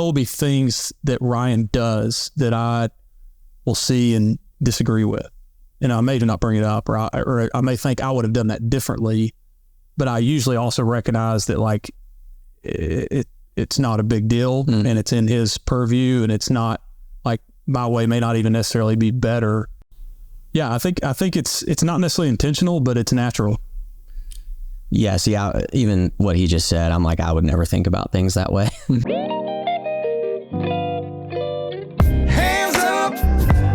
will be things that Ryan does that I will see and disagree with. And I may not bring it up, or I may think I would have done that differently, but I usually also recognize that like it's not a big deal and it's in his purview, and it's not like my way may not even necessarily be better. Yeah, I think it's not necessarily intentional, but it's natural. Yeah, see, even what he just said, I'm like, I would never think about things that way. Hands up,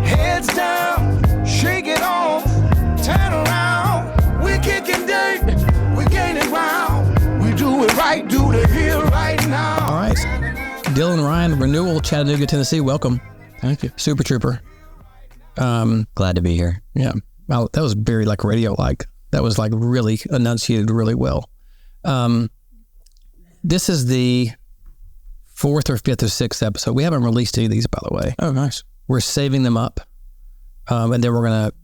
heads down, shake it off, turn around. We're kicking dirt, we're gaining ground. We do it right, do the here right now. All right. Dylan Ryan, Renewal, Chattanooga, Tennessee. Welcome. Thank you. Super Trooper. Glad to be here. Yeah. Well, that was very like radio-like. That was like really enunciated really well. This is the 4th or 5th or 6th episode. We haven't released any of these, by the way. Oh, nice. We're saving them up. And then we're going to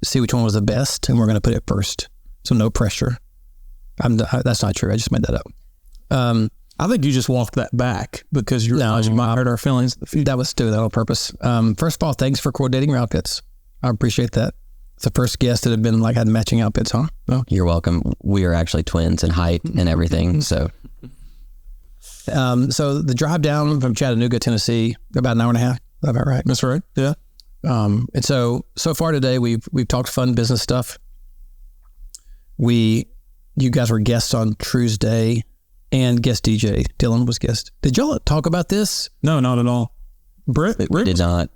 see which one was the best, and we're going to put it first. So no pressure. That's not true. I just made that up. I think you just walked that back because you might hurt our feelings. That was doing that on purpose. First of all, thanks for coordinating your outfits. I appreciate that. It's the first guest that had been like had matching outfits, huh? Well, you're welcome. We are actually twins in height and everything. So the drive down from Chattanooga, Tennessee, about an hour and a half. Is that about right? That's right. Yeah. And so far today, we've talked fun business stuff. You guys were guests on True's Day and guest DJ. Dylan was guest. Did y'all talk about this? No, not at all. Britt did not.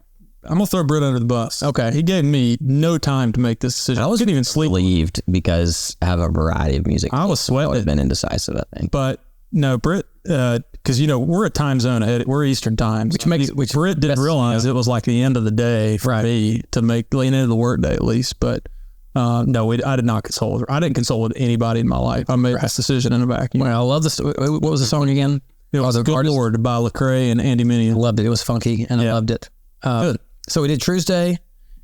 I'm going to throw Britt under the bus. Okay. He gave me no time to make this decision. I couldn't even sleep. Relieved because I have a variety of music. I was sweating. I would have been indecisive, I think. But no, Britt, because, we're a time zone ahead. We're Eastern time. Which Britt didn't realize it was like the end of the day for me to lean into the work day at least. But no, I did not consult with her. I didn't consult with anybody in my life. I made this decision in a vacuum. Well, I love this. What was the song again? It was Good Lord by Lecrae and Andy Minnie. I loved it. It was funky and I loved it. Good. So we did True's Day,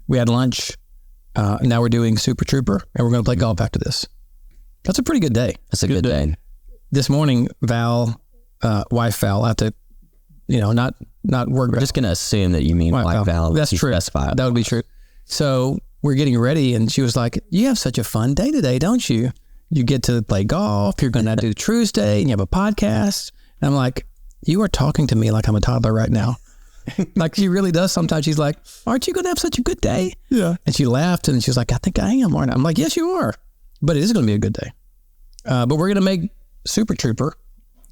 we had lunch, now we're doing Super Trooper, and we're going to play golf after this. That's a pretty good day. That's a good day. This morning, wife Val, I have to, not work. We're just going to assume that you mean wife Val. That's true. That would be true. So we're getting ready, and she was like, you have such a fun day today, don't you? You get to play golf, you're going to do True's Day, and you have a podcast. And I'm like, you are talking to me like I'm a toddler right now. Like she really does. Sometimes she's like, aren't you going to have such a good day? Yeah. And she laughed and she was like, I think I am, aren't I? I'm like, yes, you are. But it is going to be a good day. But we're going to make Super Trooper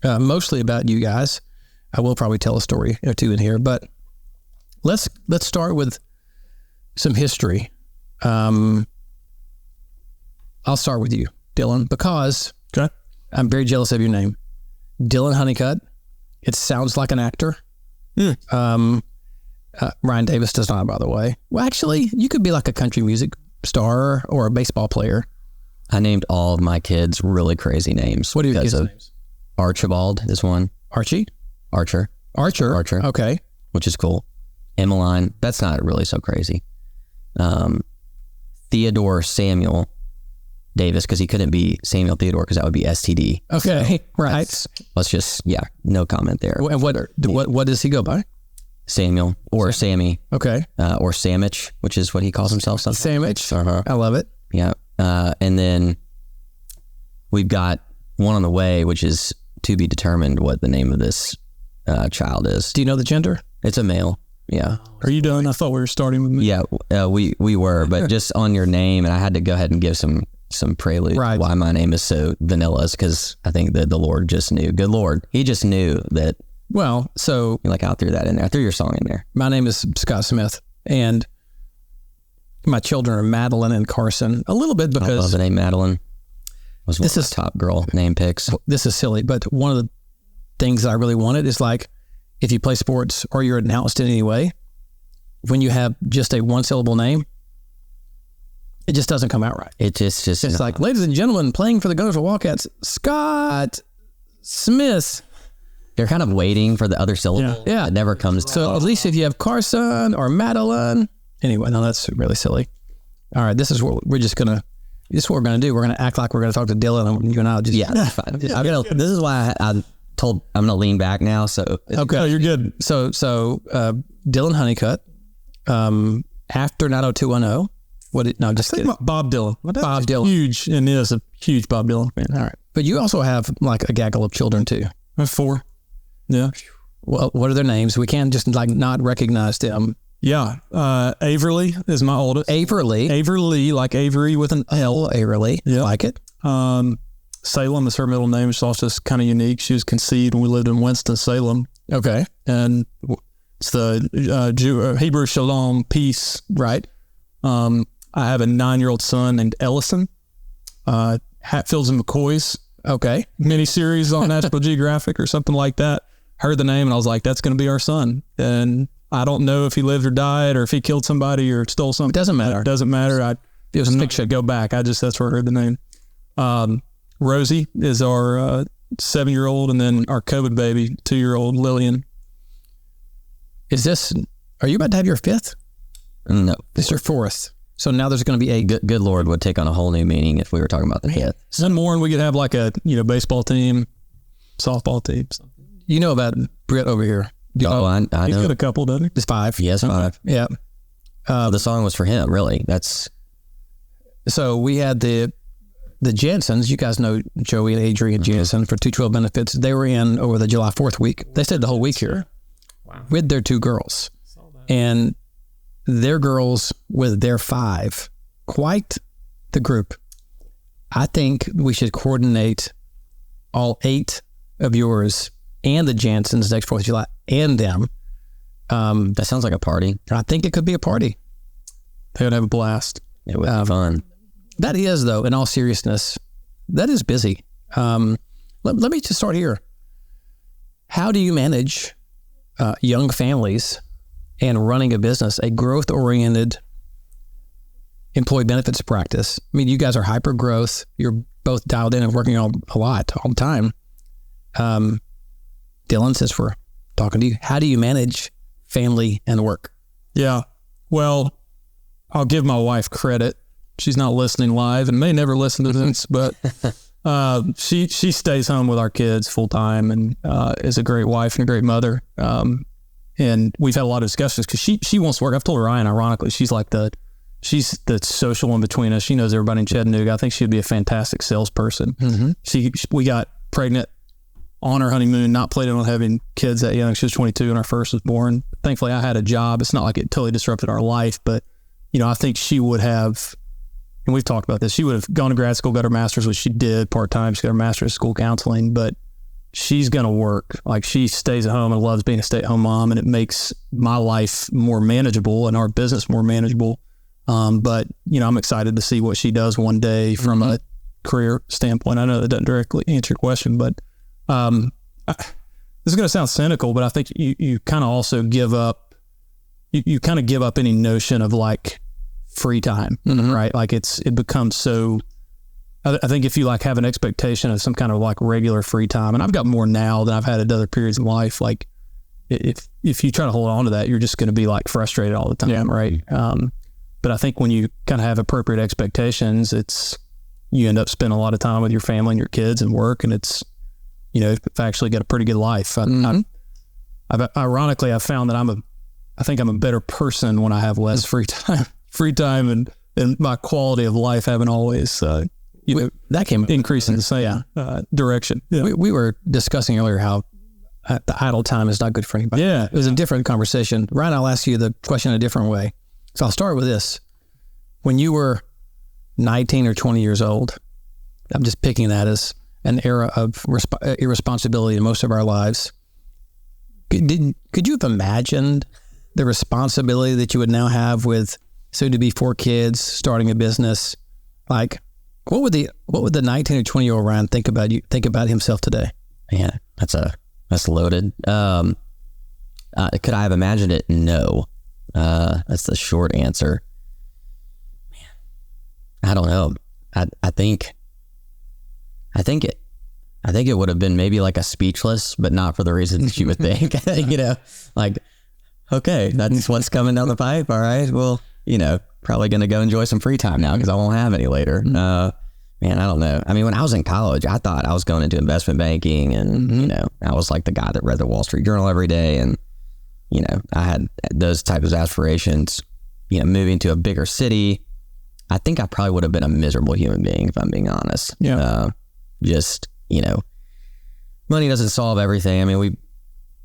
mostly about you guys. I will probably tell a story or two in here, but let's start with some history. I'll start with you, Dylan, because I'm very jealous of your name. Dylan Honeycutt. It sounds like an actor. Ryan Davis does not, by the way. Well, actually, you could be like a country music star or a baseball player. I named all of my kids really crazy names. What are your kids' names? Archibald is one. Archie? Archer. Okay. Which is cool. Emmeline. That's not really so crazy. Theodore Samuel Davis, because he couldn't be Samuel Theodore because that would be STD. Okay, so right. Let's just, no comment there. And what does he go by? Samuel or Sammy. Okay. Or Samich, which is what he calls himself sometimes. Samich. I love it. Yeah. And then we've got one on the way, which is to be determined what the name of this child is. Do you know the gender? It's a male. Yeah. Are you done? I thought we were starting with me. Yeah, we were, but just on your name, and I had to go ahead and give some prelude why my name is so vanilla, is because I think that the Lord just knew. Good Lord. He just knew that. Well, so. Like, I threw that in there. I threw your song in there. My name is Scott Smith, and my children are Madeline and Carson. A little bit because. I love the name Madeline. Was one of the top girl name picks. This is silly, but one of the things that I really wanted is like, if you play sports or you're announced in any way, when you have just a one syllable name, it just doesn't come out right. It's like, ladies and gentlemen, playing for the Gunners for Wildcats, Scott Smith. They're kind of waiting for the other syllable. Yeah. It never comes. So at least if you have Carson or Madeline. Anyway, no, that's really silly. All right, this is what we're going to do. We're going to act like we're going to talk to Dylan, and you and I'll just. Yeah, that's fine. This is why I told I'm going to lean back now. So okay, oh, you're good. So Dylan Honeycutt, after 90210. Just kidding. Bob Dylan. Bob Dylan. Huge, and is a huge Bob Dylan fan. All right. But you also have like a gaggle of children too. 4. Yeah. Well, what are their names? We can't just like not recognize them. Yeah. Averly is my oldest. Averly, like Avery with an L. Averly. Yeah. Like it. Salem is her middle name. She's also just kind of unique. She was conceived when we lived in Winston-Salem. Okay. And it's the Hebrew Shalom, peace. Right. I have a 9-year-old son named Ellison. Hatfields and McCoys. Okay. Miniseries on National Geographic or something like that. Heard the name and I was like, that's going to be our son. And I don't know if he lived or died or if he killed somebody or stole something. It doesn't matter. It doesn't matter. It was a fiction. Go back. That's where I heard the name. Rosie is our 7-year-old, and then our COVID baby, 2-year-old Lillian. Are you about to have your 5th? No. This is your 4th. So now there's going to be a good Lord would take on a whole new meaning if we were talking about the 5th. Then more, and we could have like a baseball team, softball team. You know about Britt over here. I know. He's got a couple, doesn't he? It's 5. He has 5. Yeah. The song was for him, really. So we had the Jensens. You guys know Joey and Adrian Jensen for 212 Benefits. They were in over the July 4th week. They stayed the whole week here. Wow. With their 2 girls. And their girls with their 5. Quite the group. I think we should coordinate all 8 of yours and the Jensens next 4th of July and them. That sounds like a party. I think it could be a party. They would have a blast. It would be fun. That is, though, in all seriousness, that is busy. Let me just start here. How do you manage young families and running a business, a growth-oriented employee benefits practice? I mean, you guys are hyper-growth. You're both dialed in and working a lot all the time. Dylan, since we're talking to you, how do you manage family and work? Yeah. Well, I'll give my wife credit. She's not listening live and may never listen to this, but she stays home with our kids full time and is a great wife and a great mother. And we've had a lot of discussions because she wants to work. I've told Ryan, ironically, she's the social one between us. She knows everybody in Chattanooga. I think she'd be a fantastic salesperson. Mm-hmm. We got pregnant on her honeymoon, not planning on having kids that young. She was 22 when our first was born. Thankfully, I had a job. It's not like it totally disrupted our life, but I think she would have, and we've talked about this, she would have gone to grad school, got her master's, which she did part-time. She got her master's in school counseling, but she's going to work. Like, she stays at home and loves being a stay-at-home mom, and it makes my life more manageable and our business more manageable. But, I'm excited to see what she does one day from a career standpoint. I know that doesn't directly answer your question, but this is going to sound cynical, but I think you kind of also give up, you kind of give up any notion of like free time, right? Like it becomes so, I think if you like have an expectation of some kind of like regular free time, and I've got more now than I've had at other periods in life, like if you try to hold on to that, you're just going to be like frustrated all the time, right? But I think when you kind of have appropriate expectations, you end up spending a lot of time with your family and your kids and work, and it's, you've actually got a pretty good life. Ironically, I've found that I think I'm a better person when I have less free time and my quality of life haven't always, that came increase in the same direction. Yeah. We were discussing earlier how the idle time is not good for anybody. Yeah. It was a different conversation. Ryan, I'll ask you the question a different way. So I'll start with this. When you were 19 or 20 years old, I'm just picking that as an era of irresponsibility in most of our lives. Could you have imagined the responsibility that you would now have with soon-to-be 4 kids, starting a business? Like, what would the 19 or 20-year-old Ryan think about himself today? Yeah, that's loaded. Could I have imagined it? No. That's the short answer. Man, I don't know. I think it would have been maybe like a speechless, but not for the reasons you would think. Like, okay, that's what's coming down the pipe. All right, well, probably going to go enjoy some free time now because I won't have any later. Man, I don't know. I mean, when I was in college, I thought I was going into investment banking and, you know, I was like the guy that read the Wall Street Journal every day. And, you know, I had those types of aspirations, you know, moving to a bigger city. I think I probably would have been a miserable human being, if I'm being honest. Yeah. Just, you know, money doesn't solve everything. I mean, we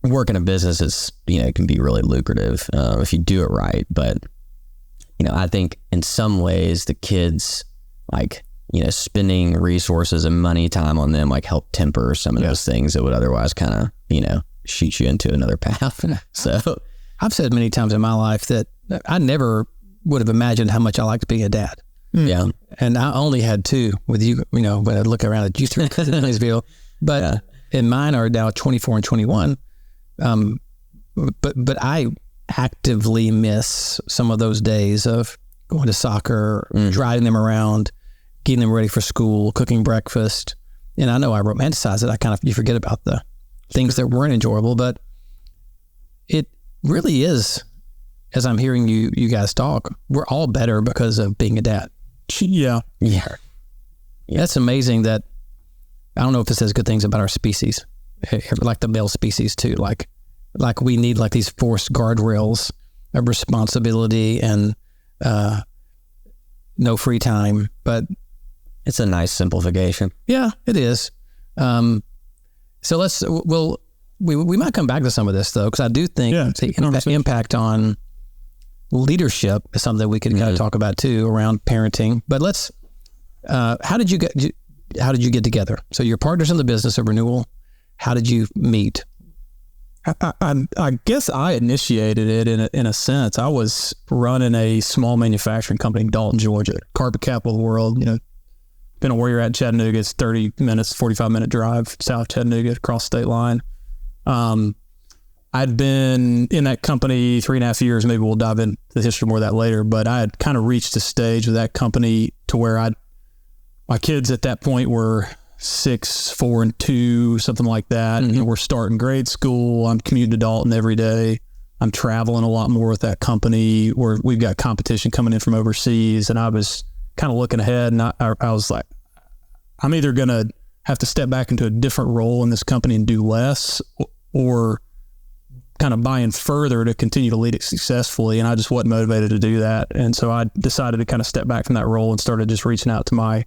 work in a business is, you know, can be really lucrative if you do it right. But, you know, I think in some ways the kids, like, you know, spending resources and money time on them, like, help temper some of those things that would otherwise kind of, you know, shoot you into another path. So I've said many times in my life that I never would have imagined how much I liked being a dad. Yeah. And I only had 2 with you, you know, when I look around at you 3 in Louisville. But and mine are now 24 and 21. But I actively miss some of those days of going to soccer, driving them around, getting them ready for school, cooking breakfast. And I know I romanticize it. You forget about the things that weren't enjoyable, but it really is, as I'm hearing you guys talk, we're all better because of being a dad. Yeah. That's amazing that, I don't know if it says good things about our species, like the male species too. Like we need like these forced guardrails of responsibility and no free time, but it's a nice simplification. Yeah, it is. So we might come back to some of this though, because I do think the impact on leadership is something that we could kind of talk about too around parenting. But let's, how did you get together? So you're partners in the business of renewal. How did you meet? I guess I initiated it in a sense. I was running a small manufacturing company in Dalton, Georgia, carpet capital of the world. You know, depending on where you're at in Chattanooga, it's 30 minutes, 45-minute drive south Chattanooga across the state line. I'd been in that company 3.5 years. Maybe we'll dive into the history more of that later. But I had kind of reached a stage with that company to where my kids at that point were 6, 4, and 2, something like that. And we're starting grade school. I'm commuting to Dalton every day. I'm traveling a lot more with that company where we've got competition coming in from overseas. And I was kind of looking ahead, and I was like, I'm either going to have to step back into a different role in this company and do less, or kind of buy in further to continue to lead it successfully. And I just wasn't motivated to do that. And so I decided to kind of step back from that role and started just reaching out to my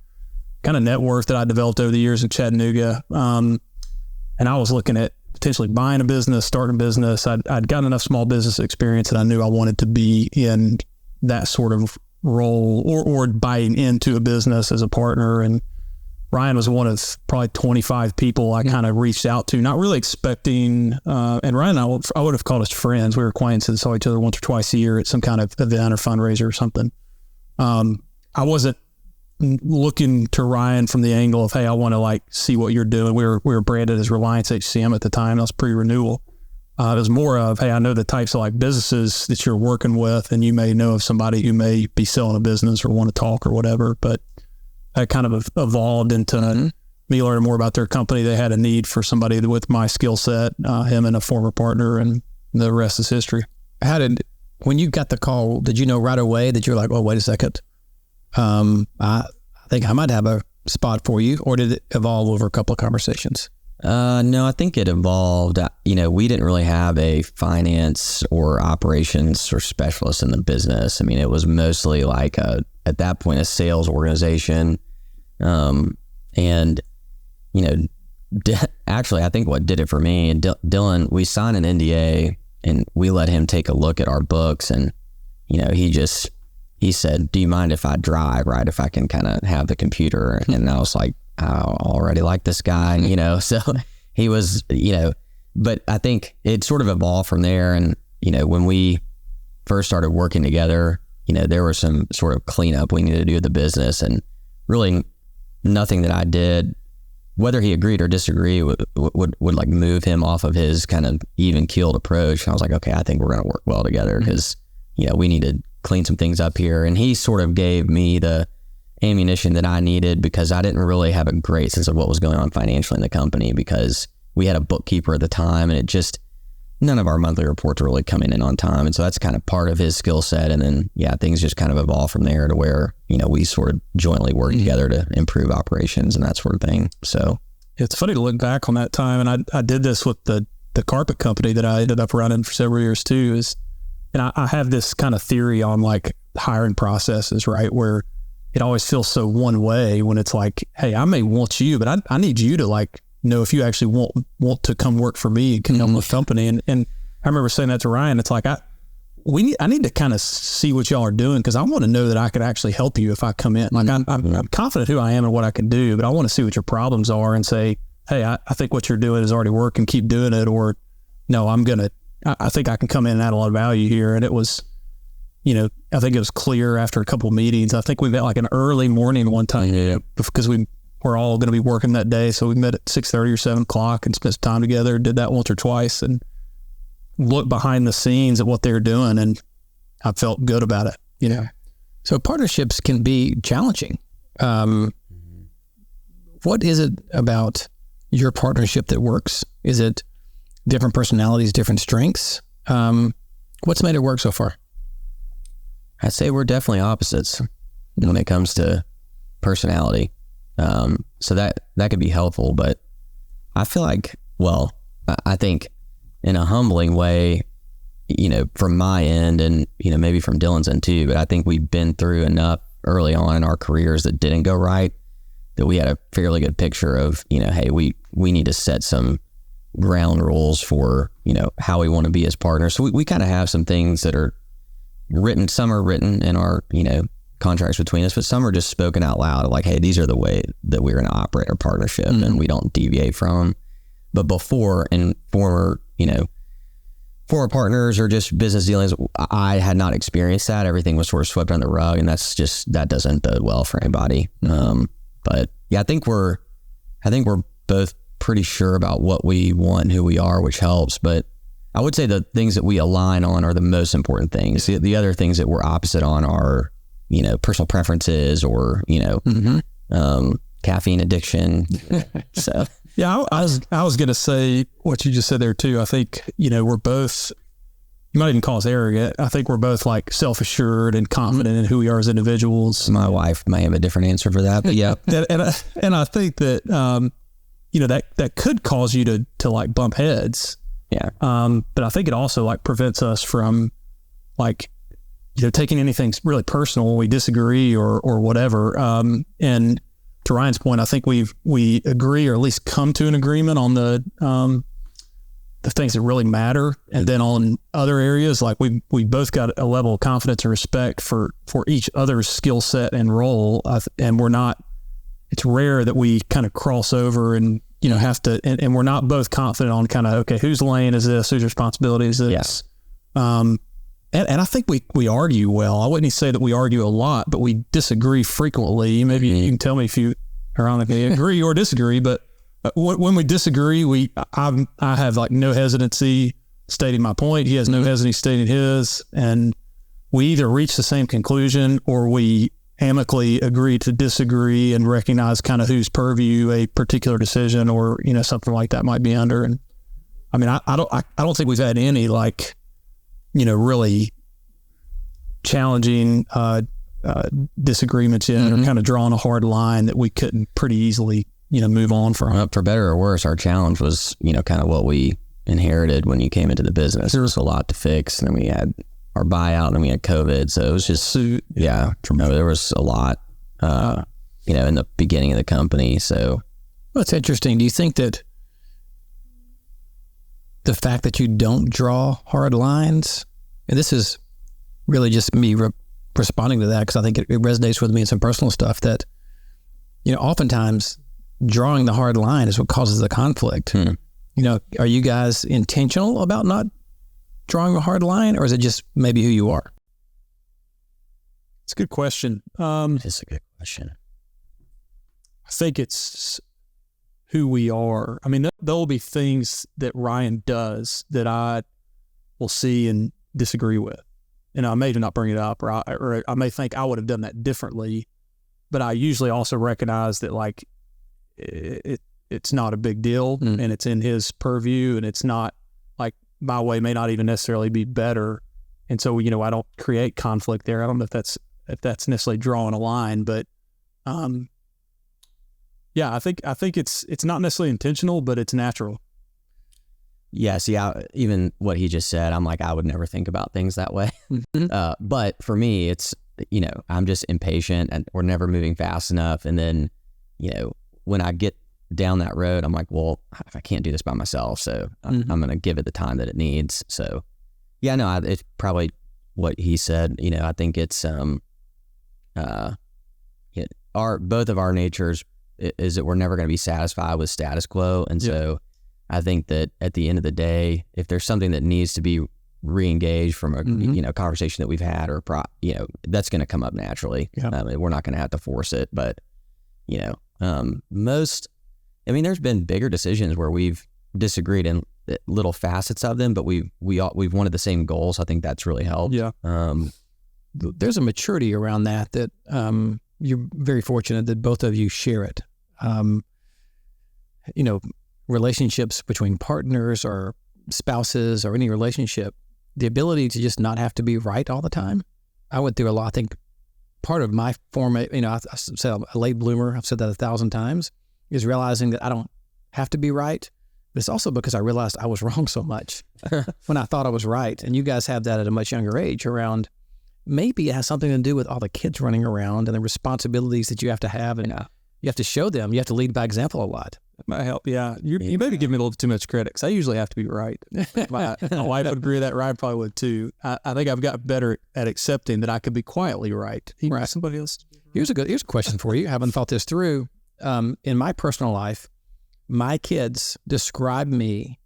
kind of net worth that I developed over the years in Chattanooga. And I was looking at potentially buying a business, starting a business. I'd gotten enough small business experience that I knew I wanted to be in that sort of role or buying into a business as a partner. And Ryan was one of probably 25 people I kind of reached out to, not really expecting, and Ryan and I would have called us friends. We were acquaintances, saw each other once or twice a year at some kind of event or fundraiser or something. I wasn't looking to Ryan from the angle of, hey, I want to like see what you're doing. We were branded as Reliance HCM at the time. That was pre-renewal. It was more of, hey, I know the types of like businesses that you're working with, and you may know of somebody who may be selling a business or want to talk or whatever. But that kind of evolved into me learning more about their company. They had a need for somebody with my skill set, him and a former partner, and the rest is history. When you got the call, did you know right away that you're like, oh, wait a second, I think I might have a spot for you, or did it evolve over a couple of conversations? No, I think it evolved. You know, we didn't really have a finance or operations or specialist in the business. I mean, it was mostly like at that point, a sales organization. And, you know, actually, I think what did it for me, Dylan, we signed an NDA and we let him take a look at our books. And, you know, he said, do you mind if I drive, right? If I can kind of have the computer. And I was like, I already like this guy, you know, so he was, you know, but I think it sort of evolved from there. And, you know, when we first started working together, you know, there was some sort of cleanup we needed to do with the business, and really nothing that I did, whether he agreed or disagreed, would like move him off of his kind of even keeled approach. And I was like, okay, I think we're going to work well together because, you know, we need to clean some things up here. And he sort of gave me the ammunition that I needed because I didn't really have a great sense of what was going on financially in the company, because we had a bookkeeper at the time, and none of our monthly reports are really coming in on time. And so that's kind of part of his skill set. And then, things just kind of evolve from there to where, we sort of jointly work together to improve operations and that sort of thing. So it's funny to look back on that time. And I did this with the carpet company that I ended up running for several years too, and I have this kind of theory on like hiring processes, right? Where it always feels so one way when it's like, hey, I may want you, but I need you to like know if you actually want to come work for me and come with company. And I remember saying that to Ryan. It's like, I need to kind of see what y'all are doing, because I want to know that I could actually help you if I come in. Like I'm confident who I am and what I can do, but I want to see what your problems are and say, hey, I think what you're doing is already working, keep doing it. Or no, I think I can come in and add a lot of value here. And it was, I think it was clear after a couple of meetings. I think we met like an early morning one time because we were all going to be working that day. So we met at 6:30 or 7 o'clock and spent some time together, did that once or twice, and looked behind the scenes at what they were doing. And I felt good about it, So partnerships can be challenging. What is it about your partnership that works? Is it different personalities, different strengths? What's made it work so far? I'd say we're definitely opposites when it comes to personality. So that could be helpful, but I feel like, I think in a humbling way, from my end and, maybe from Dylan's end too, but I think we've been through enough early on in our careers that didn't go right, that we had a fairly good picture of, hey, we need to set some ground rules for, how we want to be as partners. So we kind of have some things that are written, some are written in our, contracts between us, but some are just spoken out loud, like, hey, these are the way that we're going to operate our partnership and we don't deviate from them. But before, and former partners or just business dealings, I had not experienced that. Everything was sort of swept under the rug, and that doesn't bode well for anybody. But I think we're both pretty sure about what we want and who we are, which helps. But I would say the things that we align on are the most important things. The other things that we're opposite on are, personal preferences or, caffeine addiction. So. Yeah, I was going to say what you just said there too. I think, we're both, you might even call us arrogant. I think we're both like self-assured and confident in who we are as individuals. My wife may have a different answer for that, but yeah. and I think that, that could cause you to like bump heads. Yeah. But I think it also like prevents us from like, taking anything really personal when we disagree or whatever. And to Ryan's point, I think we agree, or at least come to an agreement on the things that really matter. And then on other areas, like we both got a level of confidence and respect for each other's skill set and role. And it's rare that we kind of cross over and, have to, and we're not both confident on kind of, okay, whose lane is this? Whose responsibility is this? Yeah. And I think we argue well. I wouldn't even say that we argue a lot, but we disagree frequently. Maybe you can tell me if you ironically agree or disagree, but when we disagree, I have like no hesitancy stating my point. He has no hesitancy stating his, and we either reach the same conclusion or we amicably agree to disagree and recognize kind of whose purview a particular decision or, something like that might be under. And I mean, I don't think we've had any like, really challenging disagreements yet, or kind of drawing a hard line that we couldn't pretty easily, move on from. Well, for better or worse, our challenge was, kind of what we inherited when you came into the business. There was a lot to fix, and then we had our buyout, and then we had COVID. So it was just, there was a lot, in the beginning of the company. So well, it's interesting. Do you think that the fact that you don't draw hard lines, and this is really just me responding to that because I think it resonates with me in some personal stuff, that, oftentimes drawing the hard line is what causes the conflict. Are you guys intentional about not drawing a hard line, or is it just maybe who you are? It's a good question. It's a good question. I think it's who we are. I mean, there'll be things that Ryan does that I will see and disagree with. And I may not bring it up, or I may think I would have done that differently, but I usually also recognize that like it's not a big deal and it's in his purview, and it's not like my way may not even necessarily be better. And so, you know, I don't create conflict there. I don't know if that's necessarily drawing a line, but, yeah, I think it's not necessarily intentional, but it's natural. Yeah. See, even what he just said, I'm like, I would never think about things that way. But for me, it's, you know, I'm just impatient and we're never moving fast enough. And then, you know, when I get down that road, I'm like, well, I can't do this by myself. So I'm going to give it the time that it needs. So yeah, no, it's probably what he said. You know, I think it's, both of our natures is that we're never going to be satisfied with status quo. And so I think that at the end of the day, if there's something that needs to be re-engaged from a you know, conversation that we've had, or you know, that's going to come up naturally. We're not going to have to force it, but you know, there's been bigger decisions where we've disagreed in little facets of them, but we've wanted the same goals. So I think that's really helped. There's a maturity around that you're very fortunate that both of you share it. You know, relationships between partners or spouses or any relationship, the ability to just not have to be right all the time. I went through a lot. I think part of my you know, I said I'm a late bloomer. I've said that 1,000 times, is realizing that I don't have to be right. But it's also because I realized I was wrong so much when I thought I was right. And you guys have that at a much younger age around, maybe it has something to do with all the kids running around and the responsibilities that you have to have. And you have to show them, you have to lead by example a lot. That might help. Yeah. You maybe give me a little too much credit, because I usually have to be right. My wife would agree with that. Ryan probably would too. I think I've got better at accepting that I could be quietly right. Somebody else. Here's a question for you. I haven't thought this through. In my personal life, my kids describe me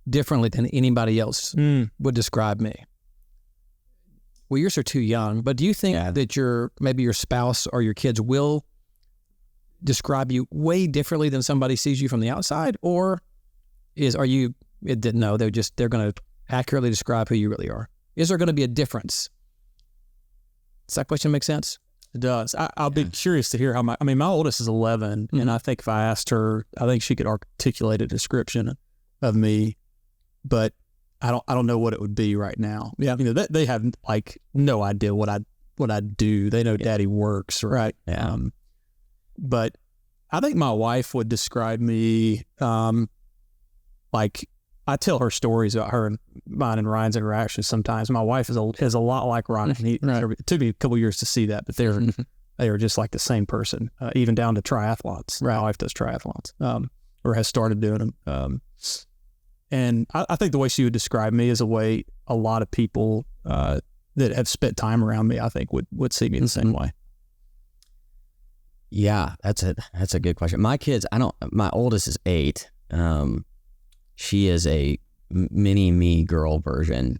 differently than anybody else would describe me. Well, yours are too young, but do you think that maybe your spouse or your kids will describe you way differently than somebody sees you from the outside? Or they're going to accurately describe who you really are? Is there going to be a difference? Does that question make sense? It does. I'll be curious to hear how my oldest is 11, and I think if I asked her, I think she could articulate a description of me, but I don't know what it would be right now. Yeah. You know, they have like no idea what I do. They know Daddy works, right? Yeah. But I think my wife would describe me, like, I tell her stories about her and mine and Ryan's interactions sometimes. My wife is a lot like Ryan. It took me a couple years to see that, but they are just like the same person, even down to triathlons. My wife does triathlons, or has started doing them. And I think the way she would describe me is a way a lot of people that have spent time around me, I think, would see me the same way. Yeah, that's a good question. My kids, my oldest is 8. She is a mini me girl version,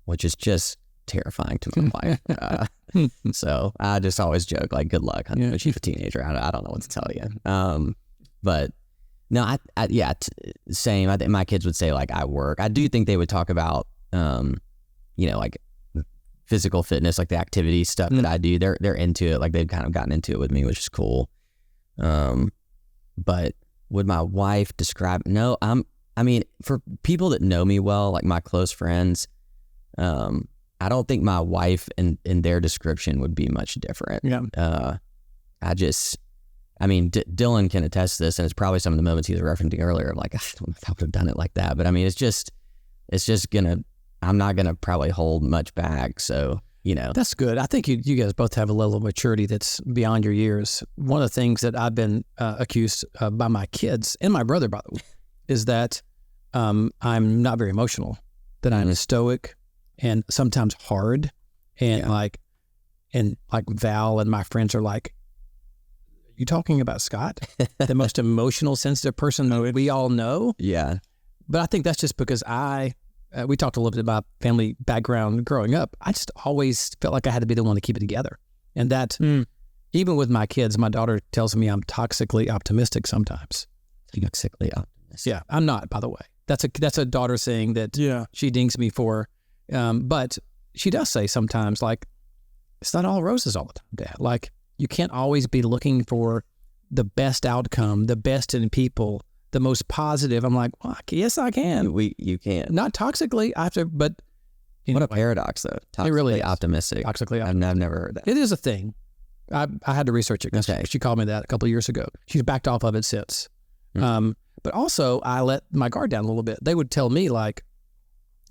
which is just terrifying to my wife. So I just always joke, like, good luck, honey. She's a teenager. I don't know what to tell you. But no, same. I think my kids would say, like, I work. I do think they would talk about, you know, like physical fitness, like the activity stuff that I do. They're into it. Like, they've kind of gotten into it with me, which is cool. But would my wife describe? No, I mean, for people that know me well, like my close friends, I don't think my wife in their description would be much different. Yeah. Dylan can attest to this, and it's probably some of the moments he was referencing earlier of like, I don't know if I would have done it like that. But I mean, it's just I'm not gonna probably hold much back. So, you know. That's good. I think you guys both have a level of maturity that's beyond your years. One of the things that I've been accused by my kids and my brother, by the way, is that I'm not very emotional, that I'm stoic and sometimes hard. And like Val and my friends are like, you talking about Scott, the most emotional, sensitive person that we all know? Yeah. But I think that's just because we talked a little bit about family background growing up. I just always felt like I had to be the one to keep it together. And that even with my kids, my daughter tells me I'm toxically optimistic sometimes. Toxically optimistic. Yeah, I'm not, by the way. That's a daughter saying that she dings me for. But she does say sometimes, like, it's not all roses all the time, Dad. Like, you can't always be looking for the best outcome, the best in people, the most positive. I'm like, well, yes, I can. You can't. Not toxically. I have to, but What a paradox, though. Toxically really is. optimistic. Toxically I've never heard that. it is a thing. I had to research it. Okay. She called me that a couple of years ago. She's backed off of it since. But also, I let my guard down a little bit. They would tell me, like,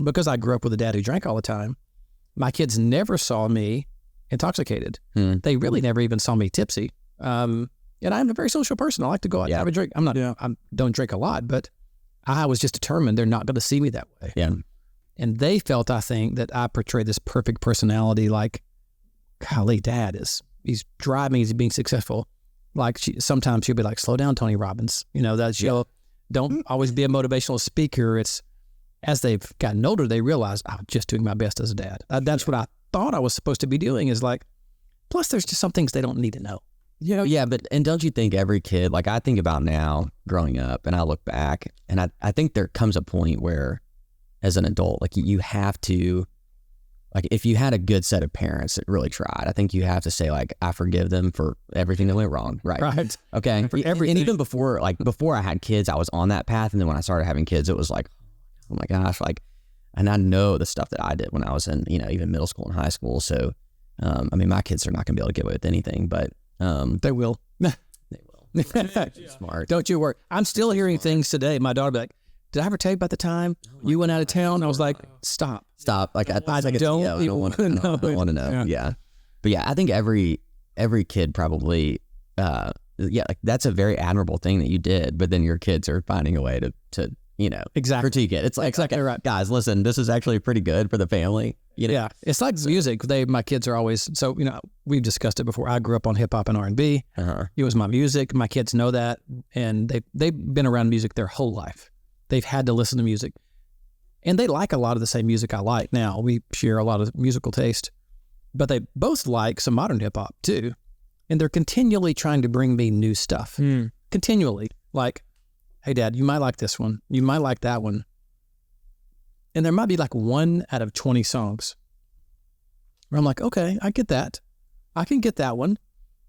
because I grew up with a dad who drank all the time, my kids never saw me intoxicated. They really never even saw me tipsy. And I'm a very social person. I like to go out and have a drink. I don't drink a lot, but I was just determined they're not going to see me that way. Yeah. And they felt, I think, that I portrayed this perfect personality, like, golly, Dad he's driving, he's being successful. Like, sometimes she'll be like, slow down, Tony Robbins. You know, that she'll don't always be a motivational speaker. It's, as they've gotten older, they realize I'm just doing my best as a dad. That's what I thought I was supposed to be doing, is like, plus there's just some things they don't need to know. Yeah, and don't you think every kid, like I think about now growing up and I look back and I think there comes a point where as an adult, like you have to, like if you had a good set of parents that really tried, I think you have to say like, I forgive them for everything that went wrong. Right. Right. Okay. For everything. And even before I had kids, I was on that path. And then when I started having kids, it was like, oh my gosh, like, and I know the stuff that I did when I was in, even middle school and high school. So, I mean, my kids are not going to be able to get away with anything, but They will. they will. Smart. Don't you worry. I'm still hearing things today. My daughter be like, did I ever tell you about the time you went out of town? I was like, stop. Like I don't want to know. Yeah. But yeah, I think every kid probably, like that's a very admirable thing that you did, but then your kids are finding a way to Exactly. critique it. It's like, Exactly right. Guys, listen, this is actually pretty good for the family. Yeah. It's like music. My kids are always, so, we've discussed it before. I grew up on hip hop and R&B. It was my music. My kids know that. And they've been around music their whole life. They've had to listen to music. And they like a lot of the same music I like now. We share a lot of musical taste. But they both like some modern hip hop too. And they're continually trying to bring me new stuff. Continually. Like, hey, Dad, you might like this one. You might like that one. And there might be like 1 out of 20 songs where I'm like, okay, I get that. I can get that one.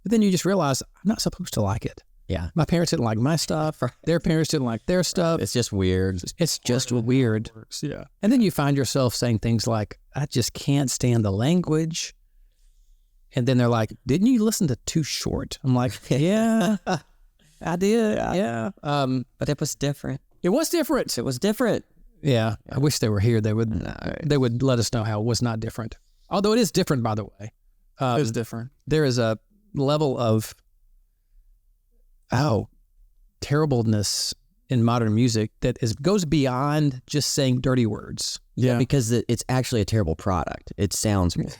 But then you just realize I'm not supposed to like it. Yeah. My parents didn't like my stuff. Their parents didn't like their stuff. It's just weird. It's just weird. Yeah. And then you find yourself saying things like, I just can't stand the language. And then they're like, didn't you listen to Too Short? I'm like, yeah, I did. Yeah. But it was different. It was different. It was different. Yeah. I wish they were here. They would let us know how it was not different. Although it is different, by the way. It is different. There is a level of, terribleness in modern music that goes beyond just saying dirty words. Yeah. Because it's actually a terrible product. It sounds horrible.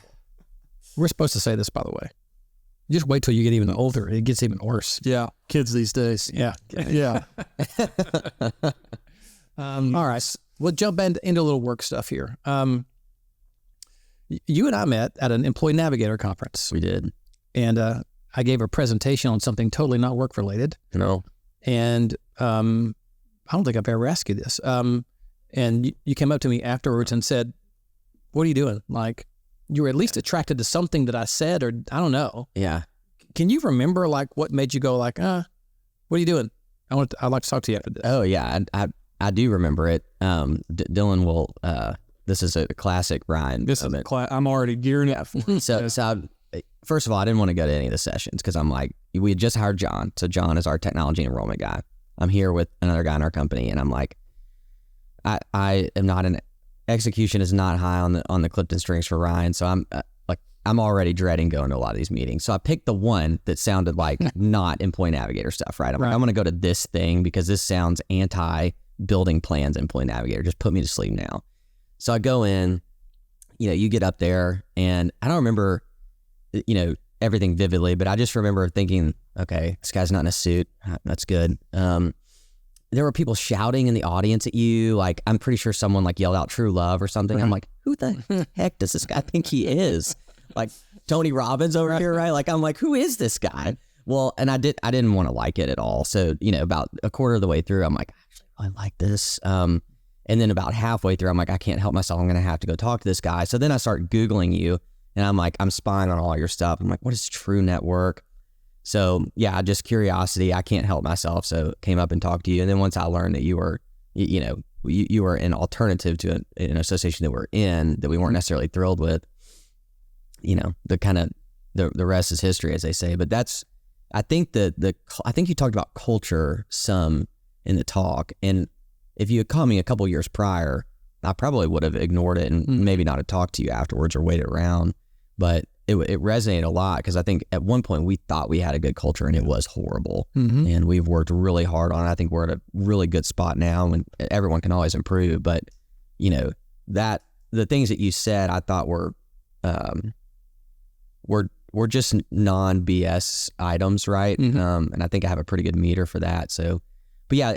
We're supposed to say this, by the way. Just wait till you get even older. It gets even worse. Yeah. Kids these days. Yeah. Yeah. All right. We'll jump into a little work stuff here. You and I met at an Employee Navigator conference. We did. And I gave a presentation on something totally not work related. No. And I don't think I've ever asked you this. And you came up to me afterwards and said, what are you doing? Like, you were at least attracted to something that I said, or I don't know. Yeah. Can you remember like what made you go like, what are you doing? I'd like to talk to you after this. Oh yeah. I do remember it. Dylan will, this is a classic Ryan. This is I'm already gearing up for it. So first of all, I didn't want to go to any of the sessions because I'm like, we had just hired John. So John is our technology enrollment guy. I'm here with another guy in our company, and I'm like, I am not execution is not high on the Clifton strings for Ryan. So I'm already dreading going to a lot of these meetings. So I picked the one that sounded like not Employee Navigator stuff, right? I'm like, I'm going to go to this thing because this sounds anti-building plans Employee Navigator. Just put me to sleep now. So I go in, you get up there, and I don't remember, everything vividly, but I just remember thinking, okay, this guy's not in a suit. That's good. There were people shouting in the audience at you. Like, I'm pretty sure someone like yelled out "True Love" or something. I'm like, who the heck does this guy think he is? Like Tony Robbins over here, right? Like, I'm like, who is this guy? Well, and I didn't want to like it at all. So, about a quarter of the way through, I'm like, actually, I like this. And then about halfway through, I'm like, I can't help myself. I'm going to have to go talk to this guy. So then I start Googling you, and I'm like, I'm spying on all your stuff. I'm like, what is True Network? So yeah, just curiosity. I can't help myself. So came up and talked to you. And then once I learned that you were, you were an alternative to an association that we're in that we weren't necessarily thrilled with, the rest is history, as they say. But I think you talked about culture some in the talk. And if you had called me a couple years prior, I probably would have ignored it and maybe not have talked to you afterwards or waited around. But it resonated a lot because I think at one point we thought we had a good culture and it was horrible. And we've worked really hard on it. I think we're at a really good spot now, and everyone can always improve. But that the things that you said, I thought were just non-BS items, right? And I think I have a pretty good meter for that. So, but yeah,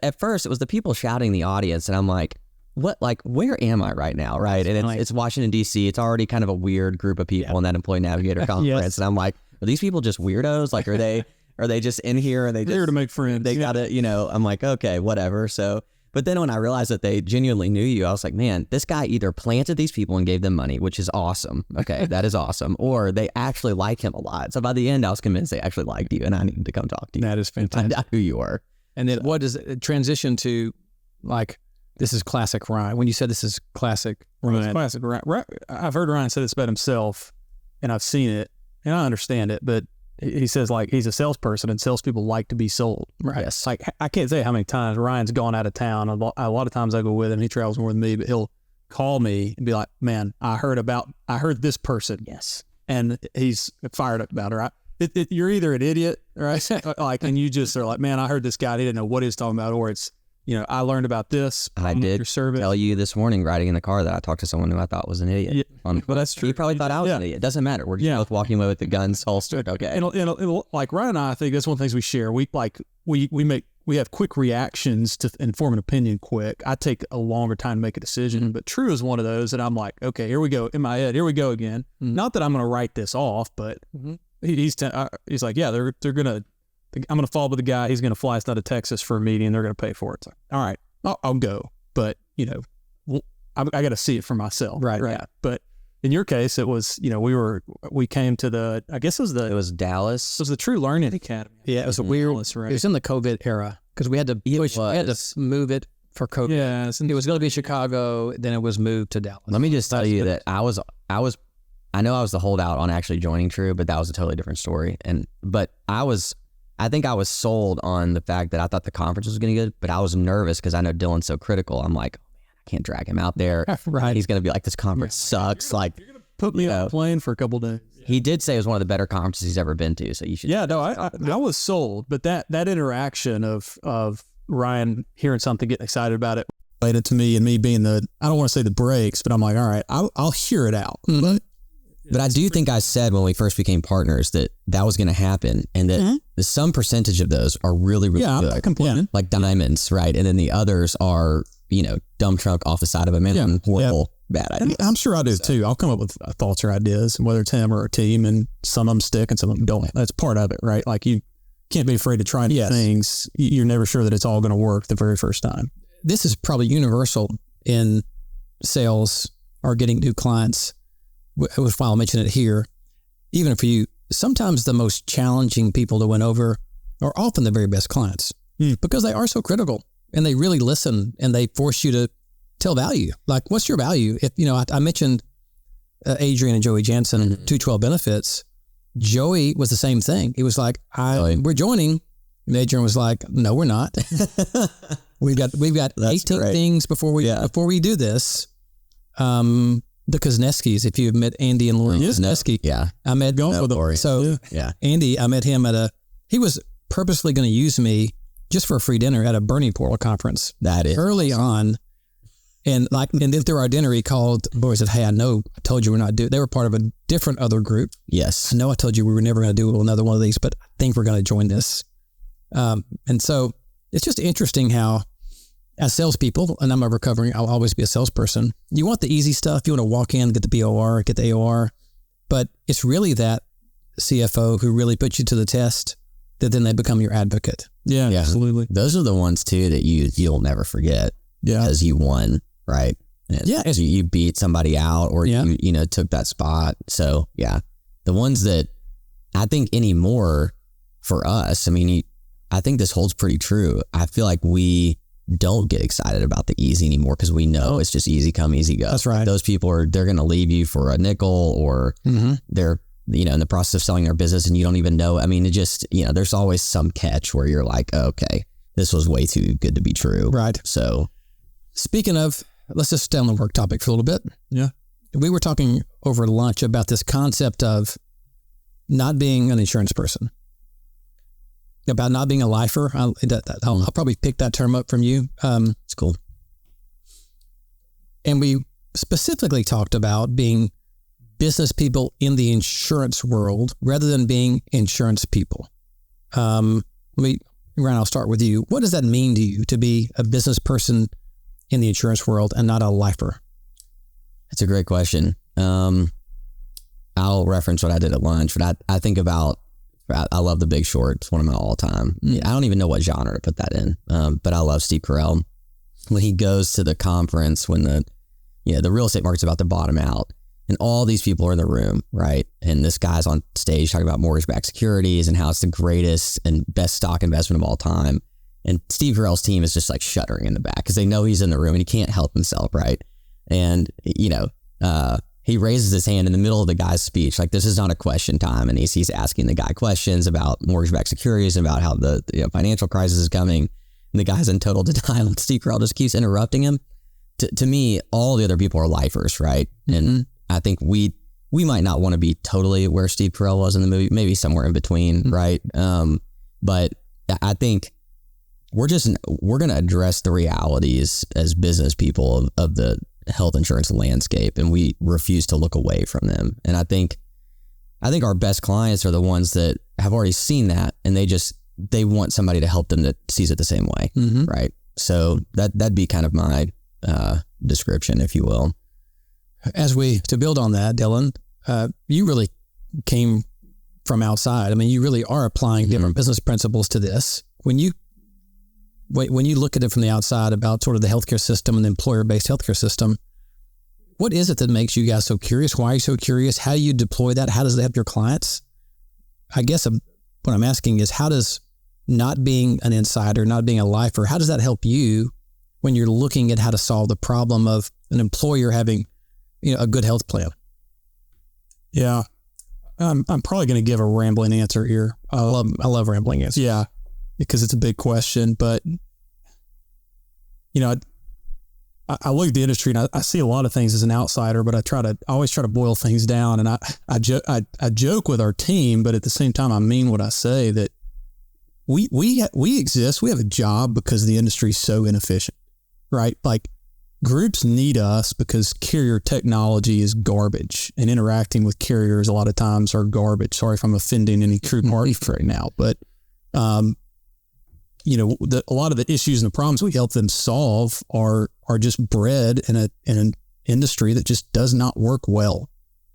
at first it was the people shouting in the audience, and I'm like, what, like, where am I right now? Right. And it's Washington, D.C. It's already kind of a weird group of people in that Employee Navigator conference. And I'm like, are these people just weirdos? Like, are they just in here and they're here to make friends? They gotta, I'm like, okay, whatever. So, but then when I realized that they genuinely knew you, I was like, man, this guy either planted these people and gave them money, which is awesome. Okay. That is awesome. Or they actually like him a lot. So by the end, I was convinced they actually liked you and I needed to come talk to you. That is fantastic. Find out who you are. And then what does it transition to, like, this is classic Ryan? When you said this is classic Ryan. It's classic Ryan. I've heard Ryan say this about himself, and I've seen it, and I understand it, but he says, like, he's a salesperson, and salespeople like to be sold. Right. Yes. Like, I can't say how many times Ryan's gone out of town. A lot of times I go with him. He travels more with me, but he'll call me and be like, man, I heard this person. Yes. And he's fired up about her. You're either an idiot, right? Like, and you just are like, man, I heard this guy. He didn't know what he was talking about, or it's, I learned about this. I did tell you this morning riding in the car that I talked to someone who I thought was an idiot. Yeah. Well, that's true. You probably thought I was an idiot. It doesn't matter. We're just both walking away with the guns holstered. Okay. And like Ryan and I think that's one of the things we share. We have quick reactions and form an opinion quick. I take a longer time to make a decision, but True is one of those that I'm like, okay, here we go. In my head, here we go again. Not that I'm going to write this off, but he's like, yeah, they're going to, I'm going to follow with the guy. He's going to fly us down to Texas for a meeting. They're going to pay for it. So, all right, I'll go. But, I got to see it for myself. Right. Yeah. But in your case, it was, we came to it was Dallas. It was the True Learning Academy. Yeah. It was a weird, right? It was in the COVID era because we had to move it for COVID. Yeah. It was going to be Chicago. Then it was moved to Dallas. Let me just tell you that I know I was the holdout on actually joining True, but that was a totally different story. I think I was sold on the fact that I thought the conference was going to be good, but I was nervous because I know Dylan's so critical. I'm like, oh, man, I can't drag him out there. Right. He's going to be like, this conference sucks. Like, you're going to put me on a plane for a couple of days. He did say it was one of the better conferences he's ever been to. So you should. Yeah, no, I was sold, but that interaction of Ryan hearing something, getting excited about it, related to me and me being I don't want to say the brakes, but I'm like, all right, I'll hear it out. But I do think I said when we first became partners that was going to happen, and that some percentage of those are really, really good. I'm complaining. Like diamonds, right? And then the others are, dumb trunk off the side of a mountain, horrible, bad ideas. And I'm sure I do too. I'll come up with thoughts or ideas, whether it's him or a team, and some of them stick and some of them don't. That's part of it, right? Like, you can't be afraid to try new things. You're never sure that it's all going to work the very first time. This is probably universal in sales or getting new clients. It was why I'll mention it here. Even for you, sometimes the most challenging people to win over are often the very best clients because they are so critical and they really listen and they force you to tell value. Like, what's your value? If I mentioned Adrian and Joey Jansen, 212 Benefits. Joey was the same thing. He was like, we're joining. And Adrian was like, no, we're not. we've got 18 things before we do this. The Kuzneskis, if you've met Andy and Lori Kuzneski. Yeah. I met Lori. So Andy, I met him he was purposely going to use me just for a free dinner at a Burning Portal conference. That is early on. And then through our dinner, he called the boys and said, hey, I know I told you we're not doing, they were part of a different other group. Yes. I know I told you we were never going to do another one of these, but I think we're going to join this. And so it's just interesting how, as salespeople, and I'll always be a salesperson. You want the easy stuff. You want to walk in, get the BOR, get the AOR, but it's really that CFO who really puts you to the test that then they become your advocate. Yeah, absolutely. Those are the ones too that you'll never forget. Yeah, because you won, right? And you beat somebody out, or you took that spot. So yeah, the ones that I think anymore for us, I mean, I think this holds pretty true. I feel like we don't get excited about the easy anymore because we know it's just easy come, easy go. That's right. Those people they're going to leave you for a nickel, or they're, in the process of selling their business and you don't even know. I mean, it just, there's always some catch where you're like, okay, this was way too good to be true. Right. So speaking of, let's just stay on the work topic for a little bit. Yeah. We were talking over lunch about this concept of not being an insurance person, about not being a lifer. I'll probably pick that term up from you. It's cool. And we specifically talked about being business people in the insurance world rather than being insurance people. Ryan, I'll start with you. What does that mean to you to be a business person in the insurance world and not a lifer? That's a great question. I'll reference what I did at lunch, but I think about, I love The Big Short. It's one of my all time. I don't even know what genre to put that in. But I love Steve Carell. When he goes to the conference, when the real estate market's about to bottom out and all these people are in the room, right? And this guy's on stage talking about mortgage-backed securities and how it's the greatest and best stock investment of all time. And Steve Carell's team is just like shuddering in the back because they know he's in the room and he can't help himself, right? And, he raises his hand in the middle of the guy's speech. Like, this is not a question time. And he's asking the guy questions about mortgage-backed securities and about how the financial crisis is coming. And the guy's in total denial. And Steve Carell just keeps interrupting him. To me, all the other people are lifers, right? And I think we might not want to be totally where Steve Carell was in the movie, maybe somewhere in between, right? But I think we're going to address the realities as business people of the health insurance landscape, and we refuse to look away from them. And I think our best clients are the ones that have already seen that, and they want somebody to help them that sees it the same way, right? So that'd be kind of my description, if you will. To build on that, Dylan, you really came from outside. I mean, you really are applying different business principles to this. When you look at it from the outside about sort of the healthcare system and the employer-based healthcare system, what is it that makes you guys so curious? Why are you so curious? How do you deploy that? How does it help your clients? I guess what I'm asking is, how does not being an insider, not being a lifer, how does that help you when you're looking at how to solve the problem of an employer having, a good health plan? Yeah. I'm probably going to give a rambling answer here. I love rambling answers. Yeah. Because it's a big question, but I look at the industry and I see a lot of things as an outsider, but I always try to boil things down, and I joke with our team, but at the same time I mean what I say, that we exist, we have a job because the industry is so inefficient, right? Like, groups need us because carrier technology is garbage, and interacting with carriers a lot of times are garbage. Sorry if I'm offending any true parties right now, but a lot of the issues and the problems we help them solve are just bred in an industry that just does not work well.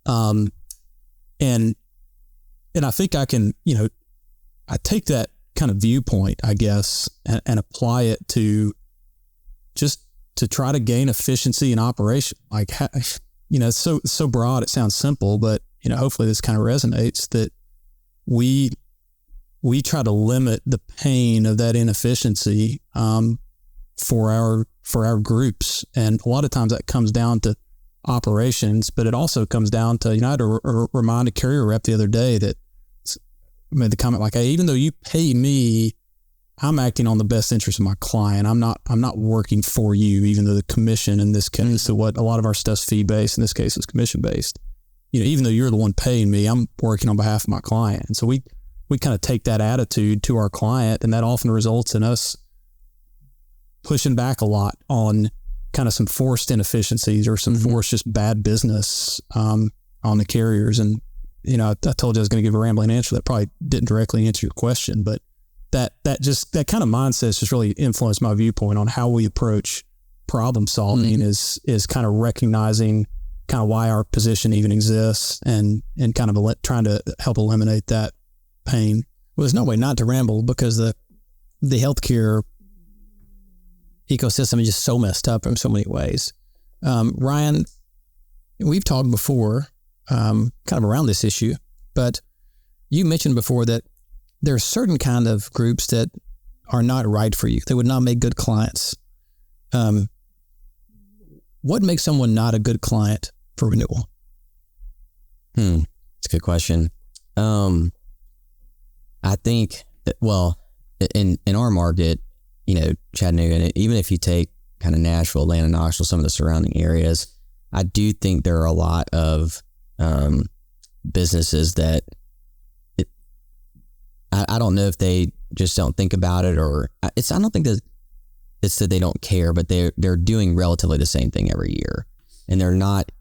And I think I can, I take that kind of viewpoint, I guess, and apply it to try to gain efficiency in operation. Like, it's so broad, it sounds simple, but, hopefully this kind of resonates, that we try to limit the pain of that inefficiency for our groups. And a lot of times that comes down to operations, but it also comes down to, I had to remind a carrier rep the other day that made the comment like, hey, even though you pay me, I'm acting on the best interest of my client. I'm not working for you, even though the commission in this case, so what a lot of our stuff's fee-based, in this case it's commission-based. Even though you're the one paying me, I'm working on behalf of my client. And so we kind of take that attitude to our client, and that often results in us pushing back a lot on kind of some forced inefficiencies or some forced just bad business on the carriers. And, I told you I was going to give a rambling answer that probably didn't directly answer your question, but that kind of mindset just really influenced my viewpoint on how we approach problem solving is kind of recognizing kind of why our position even exists and kind of trying to help eliminate that pain. Well, there's no way not to ramble, because the healthcare ecosystem is just so messed up in so many ways. Ryan, we've talked before, kind of around this issue, but you mentioned before that there are certain kind of groups that are not right for you. They would not make good clients. What makes someone not a good client for renewal? It's a good question. I think that, well, in our market, Chattanooga, even if you take kind of Nashville, Atlanta, Knoxville, some of the surrounding areas, I do think there are a lot of businesses that I don't know if they just don't think about it, or I don't think that it's that they don't care, but they're doing relatively the same thing every year, and they're not.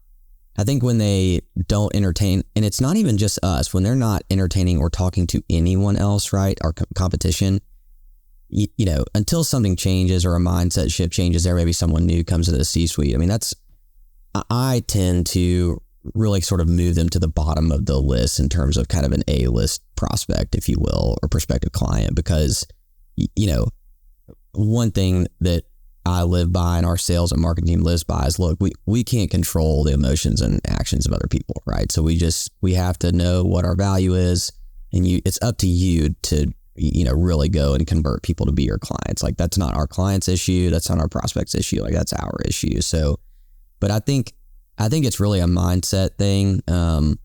I think when they don't entertain, and it's not even just us, when they're not entertaining or talking to anyone else, right? Our competition, until something changes or a mindset shift changes, there may be someone new comes to the C-suite. I mean, I tend to really sort of move them to the bottom of the list in terms of kind of an A-list prospect, if you will, or prospective client, because, one thing that I live by and our sales and marketing team lives by is, look, we can't control the emotions and actions of other people, right? So we have to know what our value is, and it's up to you to, really go and convert people to be your clients. Like, that's not our client's issue. That's not our prospect's issue. Like, that's our issue. So, but I think it's really a mindset thing. And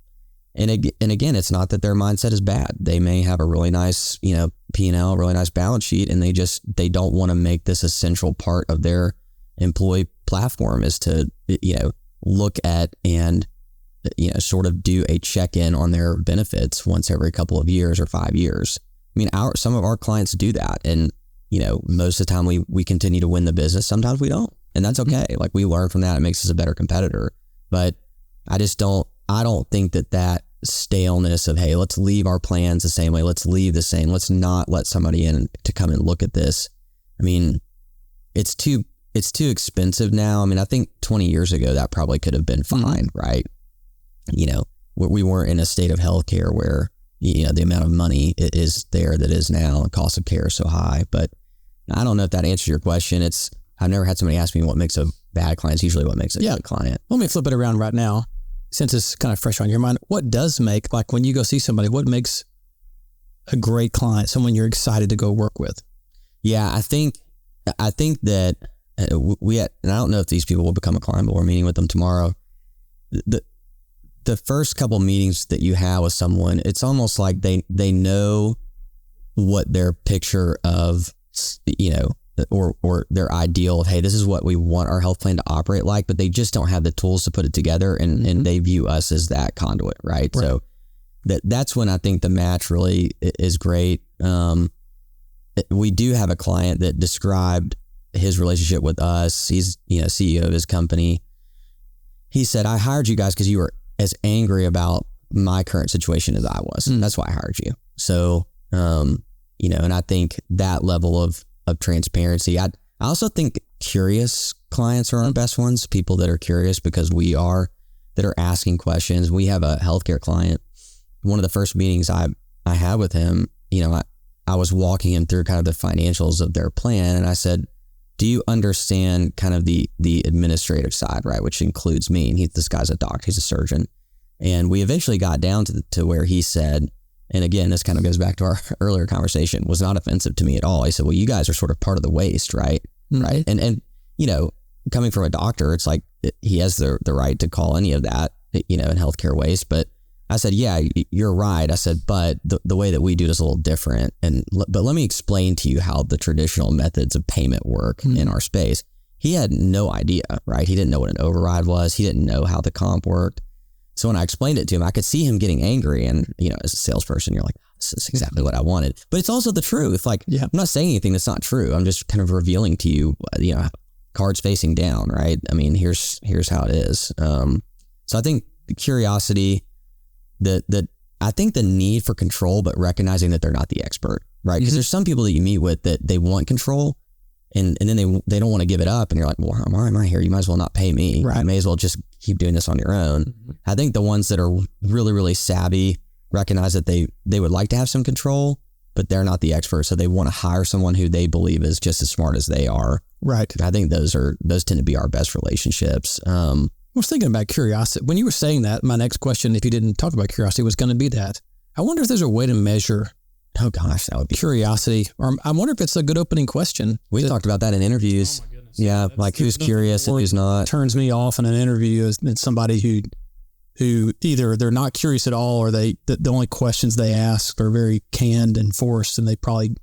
again, it's not that their mindset is bad. They may have a really nice, P&L, really nice balance sheet, and they don't want to make this a central part of their employee platform, is to, look at and, sort of do a check-in on their benefits once every couple of years or 5 years. I mean, some of our clients do that, and, most of the time we continue to win the business. Sometimes we don't, and that's okay. Like, we learn from that. It makes us a better competitor. But I don't think that staleness of, hey, let's leave our plans the same way. Let's leave the same. Let's not let somebody in to come and look at this. I mean, it's too expensive now. I mean, I think 20 years ago that probably could have been fine, right? We weren't in a state of healthcare where, the amount of money is there that is now, and cost of care is so high. But I don't know if that answers your question. I've never had somebody ask me what makes a bad client. It's usually what makes a good client. Let me flip it around right now, since it's kind of fresh on your mind. What does make, like, when you go see somebody, what makes a great client, someone you're excited to go work with? Yeah, I think that and I don't know if these people will become a client, but we're meeting with them tomorrow. The first couple meetings that you have with someone, it's almost like they know what their picture of, or their ideal of, hey, this is what we want our health plan to operate like, but they just don't have the tools to put it together, and they view us as that conduit, right? So that's when I think the match really is great. We do have a client that described his relationship with us. He's, CEO of his company. He said, I hired you guys because you were as angry about my current situation as I was. That's why I hired you. So, and I think that level of transparency. I also think curious clients are our best ones, people that are curious because that are asking questions. We have a healthcare client. One of the first meetings I had with him, I was walking him through kind of the financials of their plan. And I said, do you understand kind of the administrative side, right? Which includes me. And this guy's a doctor, he's a surgeon. And we eventually got down to where he said, and again, this kind of goes back to our earlier conversation, was not offensive to me at all. He said, well, you guys are sort of part of the waste, right? Right. And, coming from a doctor, it's like he has the right to call any of that, in healthcare waste. But I said, yeah, you're right. I said, but the way that we do it is a little different. But let me explain to you how the traditional methods of payment work in our space. He had no idea, right? He didn't know what an override was. He didn't know how the comp worked. So when I explained it to him, I could see him getting angry. And, as a salesperson, you're like, this is exactly what I wanted. But it's also the truth. Like, I'm not saying anything that's not true. I'm just kind of revealing to you, cards facing down, right? I mean, here's how it is. So I think the curiosity, I think the need for control, but recognizing that they're not the expert, right? Because there's some people that you meet with that they want control, and then they don't want to give it up, and you're like, well, why am I here? You might as well not pay me. Right. You may as well just keep doing this on your own. I think the ones that are really, really savvy recognize that they would like to have some control, but they're not the expert, so they want to hire someone who they believe is just as smart as they are. Right. I think those tend to be our best relationships. I was thinking about curiosity. When you were saying that, my next question, if you didn't talk about curiosity, was going to be that. I wonder if there's a way to measure. Oh gosh, that would be curiosity. Or I wonder if it's a good opening question. We talked about that in interviews. Oh my goodness. Yeah, like who's curious and who's not. Turns me off in an interview is somebody who either they're not curious at all, or the only questions they ask are very canned and forced, and they probably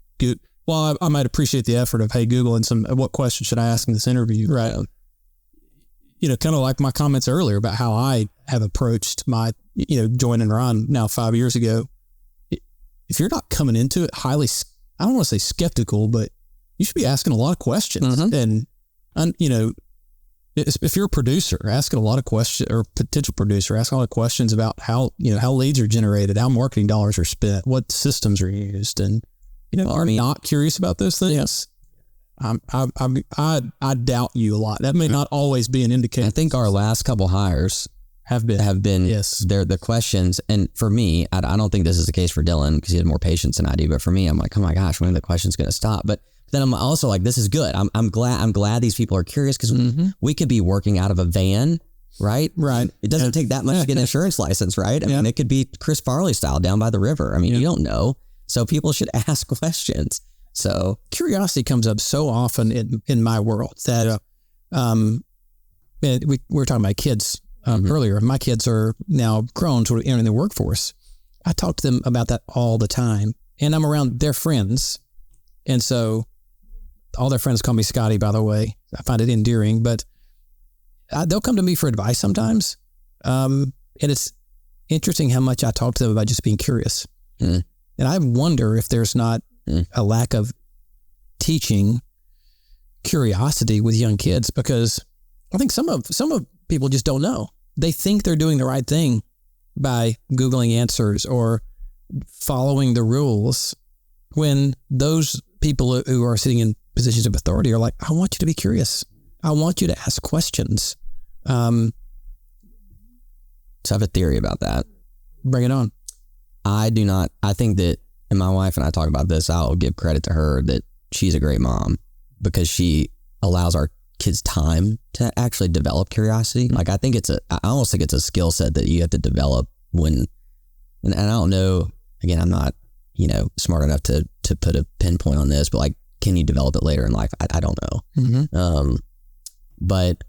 I might appreciate the effort of, hey, Googling what question should I ask in this interview? Right. Kind of like my comments earlier about how I have approached my, joining Ron now 5 years ago. If you're not coming into it highly, I don't want to say skeptical, but you should be asking a lot of questions. And if you're a producer, asking a lot of questions, or potential producer, asking a lot of questions about how leads are generated, how marketing dollars are spent, what systems are used, and are not curious about those things. Yes. I doubt you a lot. That may not always be an indicator. I think our last couple hires have been yes. They're the questions. And for me, I don't think this is the case for Dylan because he had more patience than I do. But for me, I'm like, oh my gosh, when are the questions going to stop? But then I'm also like, this is good. I'm glad these people are curious because we could be working out of a van, right? Right. It doesn't take that much to get an insurance license, right? I mean, it could be Chris Farley style down by the river. I mean, you don't know. So people should ask questions. So curiosity comes up so often in my world that we were talking about kids earlier. My kids are now grown, sort of entering the workforce. I talk to them about that all the time, and I'm around their friends, and so all their friends call me Scotty. By the way, I find it endearing, but they'll come to me for advice sometimes, and it's interesting how much I talk to them about just being curious. And I wonder if there's not a lack of teaching curiosity with young kids, because I think some of people just don't know. They think they're doing the right thing by Googling answers or following the rules, when those people who are sitting in positions of authority are like, I want you to be curious. I want you to ask questions. So I have a theory about that. Bring it on. I do not. I think that, and my wife and I talk about this, I'll give credit to her that she's a great mom because she allows our kids time to actually develop curiosity. Like I almost think it's a skill set that you have to develop and I don't know, again, I'm not, smart enough to put a pinpoint on this, but like, can you develop it later in life? I don't know. But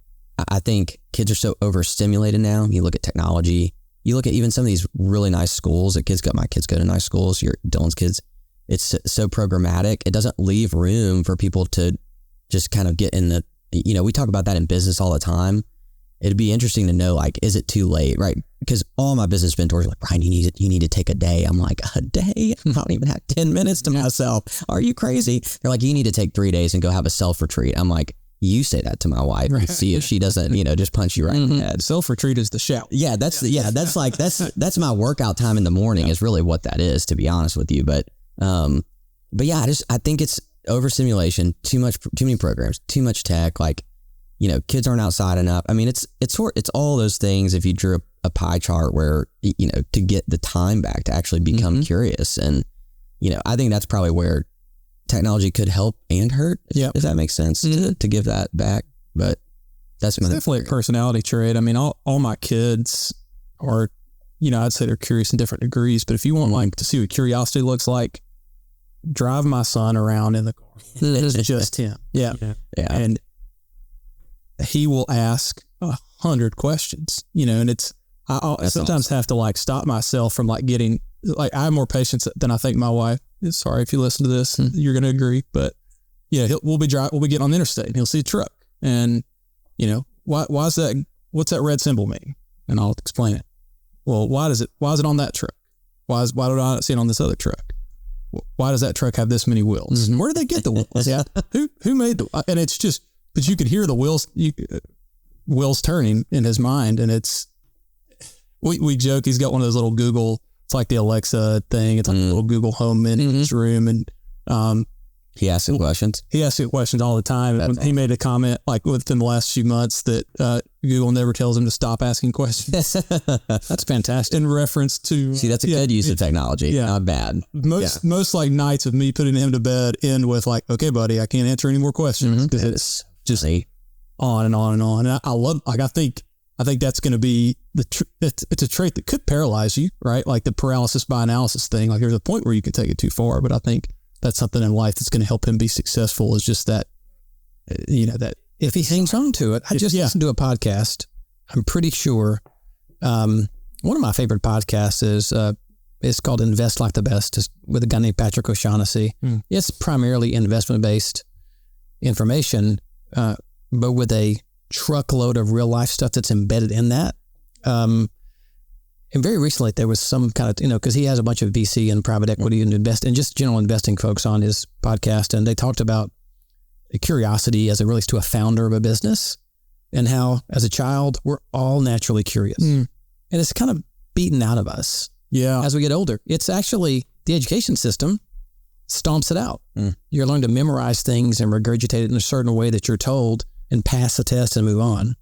I think kids are so overstimulated now. You look at technology, you look at even some of these really nice schools that my kids go to nice schools, Dylan's kids, it's so programmatic. It doesn't leave room for people to just kind of get in the, we talk about that in business all the time. It'd be interesting to know, like, is it too late, right? Because all my business mentors are like, Brian, you need to take a day. I'm like, a day? I don't even have 10 minutes to myself. Are you crazy? They're like, you need to take 3 days and go have a self-retreat. I'm like, you say that to my wife and see if she doesn't, just punch you right in the head. Self-retreat is the shout. Yeah, that's that's my workout time in the morning is really what that is, to be honest with you. But yeah, I think it's overstimulation, too many programs, too much tech. Like, kids aren't outside enough. I mean, it's all those things. If you drew a pie chart where, to get the time back to actually become curious. And, I think that's probably where technology could help and hurt, if that makes sense, to give that back. But that's definitely a personality trait. I mean, all my kids are, I'd say they're curious in different degrees, but if you want like to see what curiosity looks like, drive my son around in the car. It's just him. Yeah. And he will ask 100 questions, and I sometimes have to like stop myself from like getting, like, I have more patience than I think my wife. Sorry if you listen to this, you're going to agree, but we'll be getting on the interstate and he'll see a truck and, why is that? What's that red symbol mean? And I'll explain it. Well, why is it on that truck? Why do I not see it on this other truck? Why does that truck have this many wheels? Where did they get the wheels? Who made and it's just, but you could hear the wheels turning in his mind. And we joke, he's got one of those little Google, it's like the Alexa thing. It's like a little Google Home in his room. And he asks it questions. He asks it questions all the time. He made a comment like within the last few months that Google never tells him to stop asking questions. That's fantastic. In reference to... See, that's a good use of technology. Yeah. Not bad. Most like nights of me putting him to bed end with like, okay, buddy, I can't answer any more questions. Because it's just on and on and on. And I love, like, I think I think that's going to be it's a trait that could paralyze you, right? Like the paralysis by analysis thing. Like there's a point where you can take it too far, but I think that's something in life that's going to help him be successful. Is just that, that if he hangs on to it. I just listened to a podcast. I'm pretty sure one of my favorite podcasts is it's called Invest Like the Best. It's with a guy named Patrick O'Shaughnessy. It's primarily investment based information, but with a truckload of real life stuff that's embedded in that. And very recently there was some kind of, because he has a bunch of VC and private equity and just general investing folks on his podcast, and they talked about curiosity as it relates to a founder of a business, and how as a child we're all naturally curious, and it's kind of beaten out of us as we get older. It's actually the education system stomps it out. You're learning to memorize things and regurgitate it in a certain way that you're told and pass the test and move on.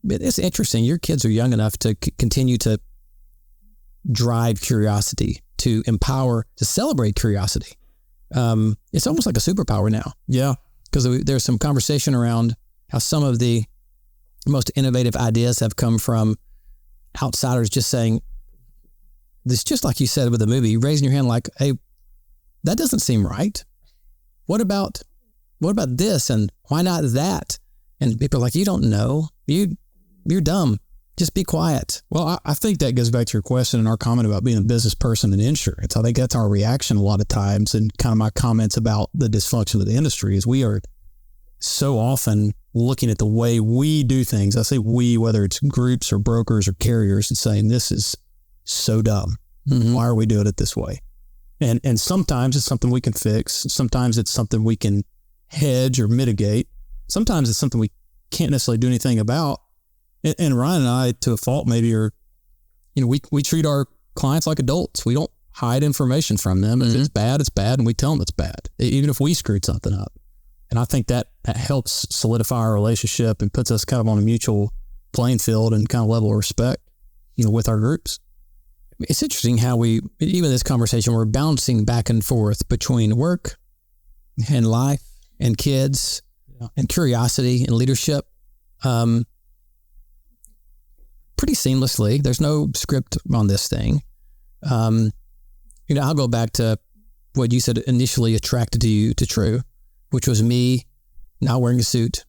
It's interesting. Your kids are young enough to continue to drive curiosity, to empower, to celebrate curiosity. It's almost like a superpower now. Yeah. Because there's some conversation around how some of the most innovative ideas have come from outsiders just saying, this, just like you said with the movie, raising your hand like, hey, that doesn't seem right. What about this? And why not that? And people are like, you don't know. You're dumb. Just be quiet. Well, I think that goes back to your question and our comment about being a business person in insurance. I think that's our reaction a lot of times, and kind of my comments about the dysfunction of the industry is we are so often looking at the way we do things. I say we, whether it's groups or brokers or carriers, and saying this is so dumb. Why are we doing it this way? And sometimes it's something we can fix. Sometimes it's something we can hedge or mitigate. Sometimes it's something we can't necessarily do anything about. And Ryan and I, to a fault maybe, are, we treat our clients like adults. We don't hide information from them. If it's bad, it's bad, and we tell them it's bad, even if we screwed something up. And I think that helps solidify our relationship and puts us kind of on a mutual playing field and kind of level of respect, with our groups. It's interesting how even this conversation, we're bouncing back and forth between work and life and kids and curiosity and leadership. Pretty seamlessly. There's no script on this thing. I'll go back to what you said initially attracted you to True, which was me not wearing a suit,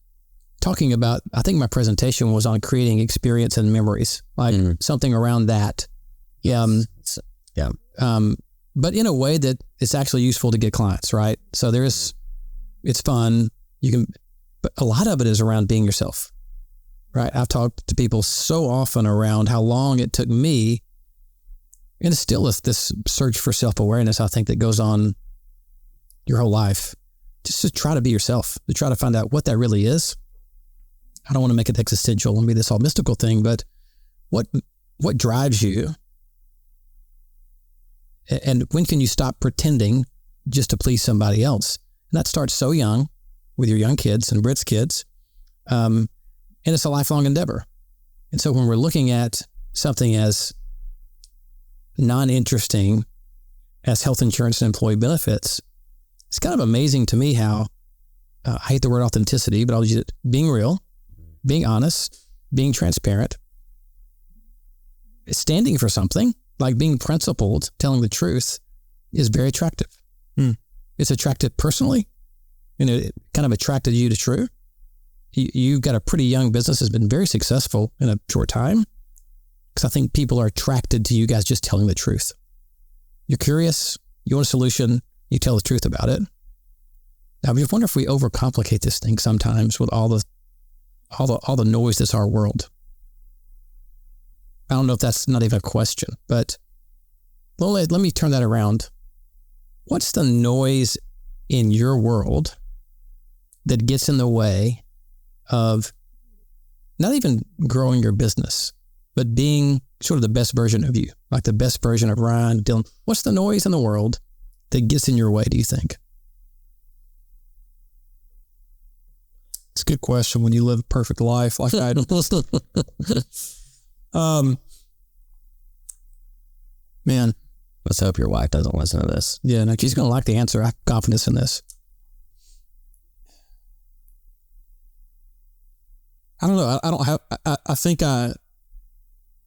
talking about, I think my presentation was on creating experience and memories, like something around that. But in a way that it's actually useful to get clients, right? So it's fun. But a lot of it is around being yourself. Right. I've talked to people so often around how long it took me, and it still is this search for self-awareness, I think, that goes on your whole life, just to try to be yourself, to try to find out what that really is. I don't want to make it existential and be this all mystical thing, but what drives you? And when can you stop pretending just to please somebody else? And that starts so young with your young kids and Britt's kids. And it's a lifelong endeavor. And so when we're looking at something as non-interesting as health insurance and employee benefits, it's kind of amazing to me how, I hate the word authenticity, but I'll use it, being real, being honest, being transparent, standing for something, like being principled, telling the truth, is very attractive. It's attractive personally, it kind of attracted you to True. You've got a pretty young business that's been very successful in a short time, because I think people are attracted to you guys just telling the truth. You're curious, you want a solution, you tell the truth about it. I just wonder if we overcomplicate this thing sometimes with all the noise that's our world. I don't know if that's not even a question, but let me turn that around. What's the noise in your world that gets in the way of not even growing your business, but being sort of the best version of you, like the best version of Ryan, Dylan? What's the noise in the world that gets in your way, do you think? It's a good question when you live a perfect life like I do. Man. Let's hope your wife doesn't listen to this. Yeah, no, she's going to like the answer. I have confidence in this. I don't know. I I think I'd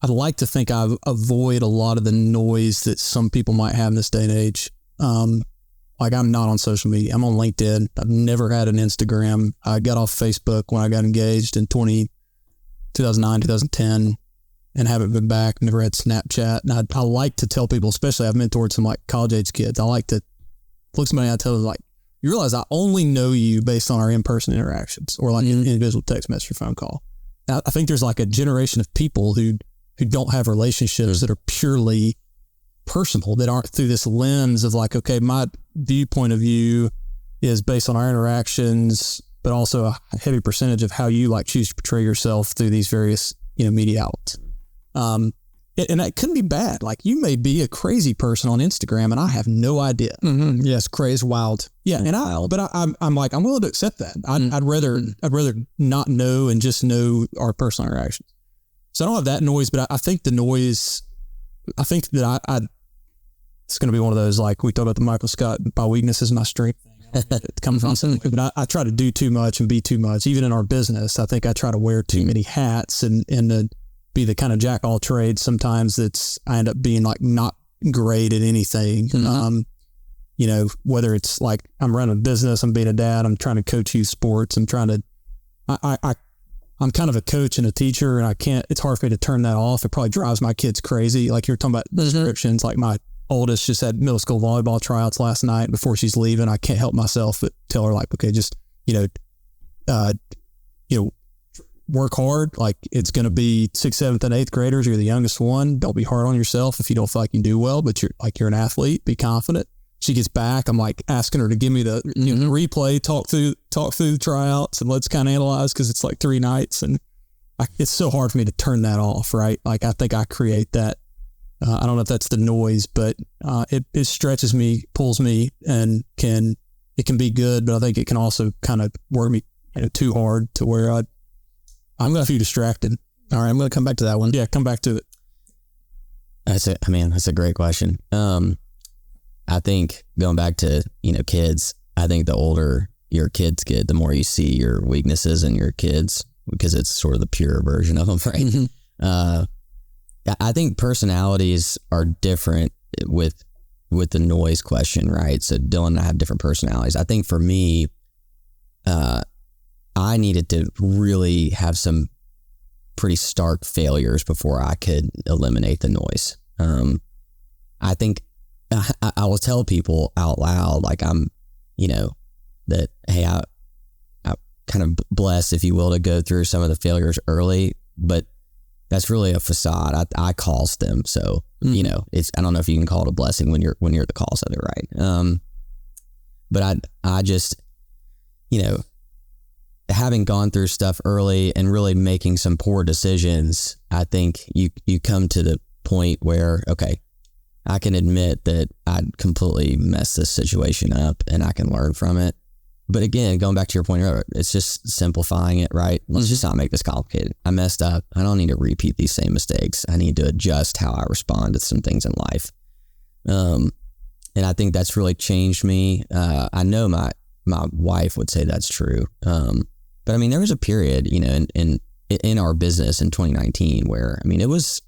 like to think I avoid a lot of the noise that some people might have in this day and age. Like I'm not on social media. I'm on LinkedIn. I've never had an Instagram. I got off Facebook when I got engaged in 2009, 2010, and haven't been back. Never had Snapchat. And I like to tell people, especially I've mentored some like college age kids. I like to look somebody and I tell them like, you realize I only know you based on our in-person interactions or like an individual text message or phone call. I think there's like a generation of people who don't have relationships that are purely personal, that aren't through this lens of like, okay, my viewpoint of you is based on our interactions, but also a heavy percentage of how you like choose to portray yourself through these various, media outlets. And that couldn't be bad. Like you may be a crazy person on Instagram and I have no idea. Mm-hmm. Yes. Crazy, wild. Yeah. And I'm like, I'm willing to accept that. I'd rather not know and just know our personal interactions. So I don't have that noise, but I think the noise, I think that it's going to be one of those, like we talked about the Michael Scott, my weakness is my strength thing. It comes from something, but I try to do too much and be too much. Even in our business, I think I try to wear too many hats and be the kind of jack all trades. Sometimes I end up being like not great at anything. Mm-hmm. Whether it's like I'm running a business, I'm being a dad, I'm trying to coach youth sports, I'm kind of a coach and a teacher, and it's hard for me to turn that off. It probably drives my kids crazy. Like you're talking about descriptions, like my oldest just had middle school volleyball tryouts last night. Before she's leaving, I can't help myself but tell her like, okay, just, work hard. Like it's going to be 6th, 7th, and 8th graders. You're the youngest one. Don't be hard on yourself if you don't feel like you can do well, but you're an athlete, be confident. She gets back. I'm like asking her to give me the replay, talk through the tryouts, and let's kind of analyze, because it's like 3 nights, and it's so hard for me to turn that off. Right? Like I think I create that. I don't know if that's the noise, but it stretches me, pulls me, and it can be good, but I think it can also kind of work me too hard to where I'm going to feel distracted. All right, I'm going to come back to that one. Yeah, come back to it. That's a great question. I think going back to, kids, I think the older your kids get, the more you see your weaknesses in your kids, because it's sort of the pure version of them, right? Mm-hmm. I think personalities are different with the noise question, right? So Dylan and I have different personalities. I think for me, I needed to really have some pretty stark failures before I could eliminate the noise. I think I will tell people out loud, like I'm, that, hey, I kind of blessed, if you will, to go through some of the failures early, but that's really a facade. I caused them. So, I don't know if you can call it a blessing when you're the cause of it. Right. But I just, having gone through stuff early and really making some poor decisions, I think you come to the point where, okay, I can admit that I'd completely messed this situation up and I can learn from it. But again, going back to your point earlier, it's just simplifying it, right? Let's just not make this complicated. I messed up. I don't need to repeat these same mistakes. I need to adjust how I respond to some things in life. And I think that's really changed me. I know my wife would say that's true. But I mean, there was a period, in our business in 2019 where, it was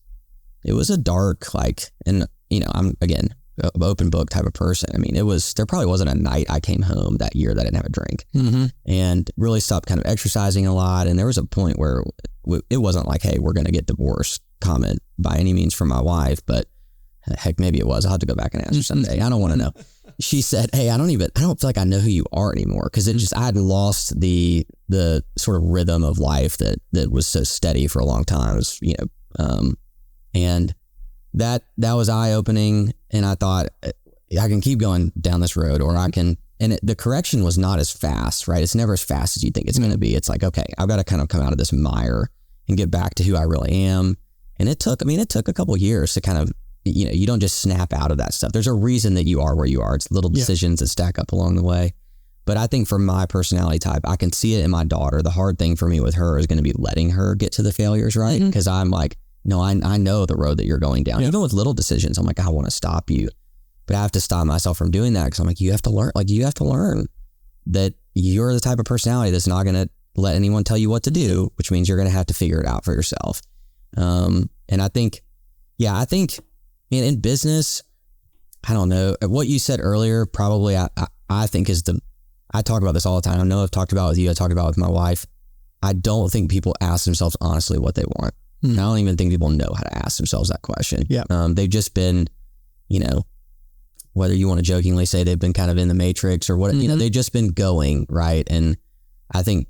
a dark, and I'm again, an open book type of person. There probably wasn't a night I came home that year that I didn't have a drink, and really stopped kind of exercising a lot. And there was a point where it wasn't like, hey, we're going to get divorced comment by any means from my wife, but heck, maybe it was. I'll have to go back and ask her someday. I don't want to know. She said, hey, I don't feel like I know who you are anymore. Cause I had lost the sort of rhythm of life that was so steady for a long time. It was, and that was eye opening. And I thought I can keep going down this road, or I can, and the correction was not as fast, right? It's never as fast as you think it's going to be. It's like, okay, I've got to kind of come out of this mire and get back to who I really am. And it took a couple of years to kind of, you don't just snap out of that stuff. There's a reason that you are where you are. It's little decisions that stack up along the way. But I think for my personality type, I can see it in my daughter. The hard thing for me with her is going to be letting her get to the failures, right? Because I'm like, no, I know the road that you're going down. Even with little decisions, I'm like, I want to stop you. But I have to stop myself from doing that, because I'm like, you have to learn that you're the type of personality that's not going to let anyone tell you what to do, which means you're going to have to figure it out for yourself. And I think in business, I don't know, what you said earlier, probably I think I talk about this all the time. I know I've talked about it with you. I talked about it with my wife. I don't think people ask themselves honestly what they want. I don't even think people know how to ask themselves that question. Yeah. They've just been, whether you want to jokingly say they've been kind of in the matrix or what, they've just been going, right? And I think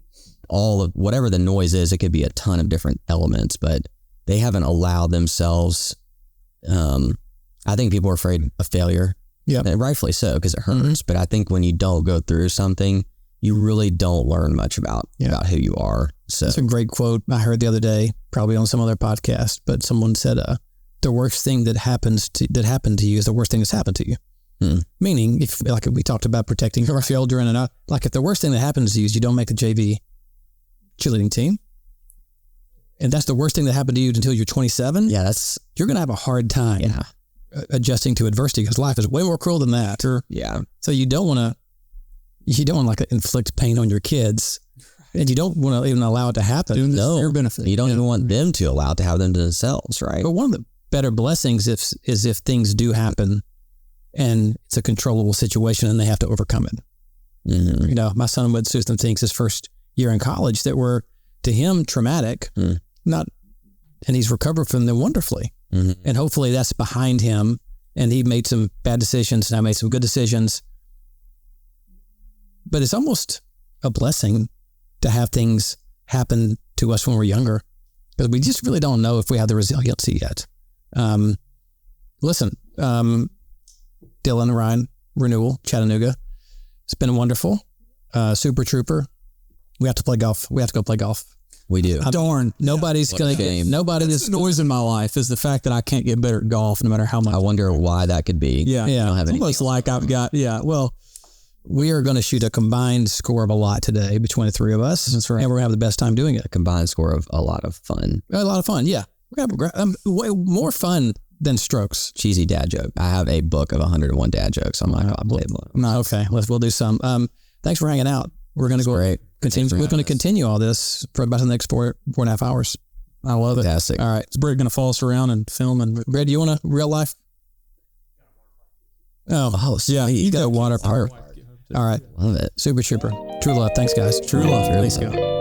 all of whatever the noise is, it could be a ton of different elements, but they haven't allowed themselves. I think people are afraid of failure. Yeah. And rightfully so, because it hurts. But I think when you don't go through something, you really don't learn much about who you are. So that's a great quote I heard the other day, probably on some other podcast, but someone said, the worst thing that happened to you is the worst thing that's happened to you. Meaning, if like we talked about protecting your children, and like if the worst thing that happens to you is you don't make the JV cheerleading team, and that's the worst thing that happened to you until you're 27. Yeah, you're going to have a hard time adjusting to adversity, because life is way more cruel than that. Yeah. So you don't want to like inflict pain on your kids, and you don't want to even allow it to happen. No, your benefit. You don't even want them to allow it to have them to themselves, right? But one of the better blessings is if things do happen and it's a controllable situation and they have to overcome it. My son went through some things his first year in college that were to him traumatic, and he's recovered from them wonderfully. And hopefully that's behind him, and he made some bad decisions and I made some good decisions. But it's almost a blessing to have things happen to us when we're younger, because we just really don't know if we have the resiliency yet. Listen, Dylan, Ryan, Renewal, Chattanooga. It's been wonderful. Super Trooper. We have to play golf. We have to go play golf. We do. Darn. Nobody's going to get, nobody That's the noise in my life is the fact that I can't get better at golf no matter how much. I wonder why that could be. Yeah. I don't have it's almost like I've got, well, we are going to shoot a combined score of a lot today between the three of us. That's right. And we're going to have the best time doing it. A combined score of a lot of fun. A lot of fun, yeah. We're going to have way more fun than strokes. Cheesy dad joke. I have a book of 101 dad jokes. I'm like, I'll play one. No, okay. We'll do some. Thanks for hanging out. We're going to go great. Continue. We're going to continue all this for about the next 4.5 hours. I love it. Fantastic. All right. Is Brett going to follow us around and film? And Brett, do you want a real life? Oh, yeah. You got a water park. All right. Love it. Super Trooper. True love. Thanks, guys. True love. Thanks, guys.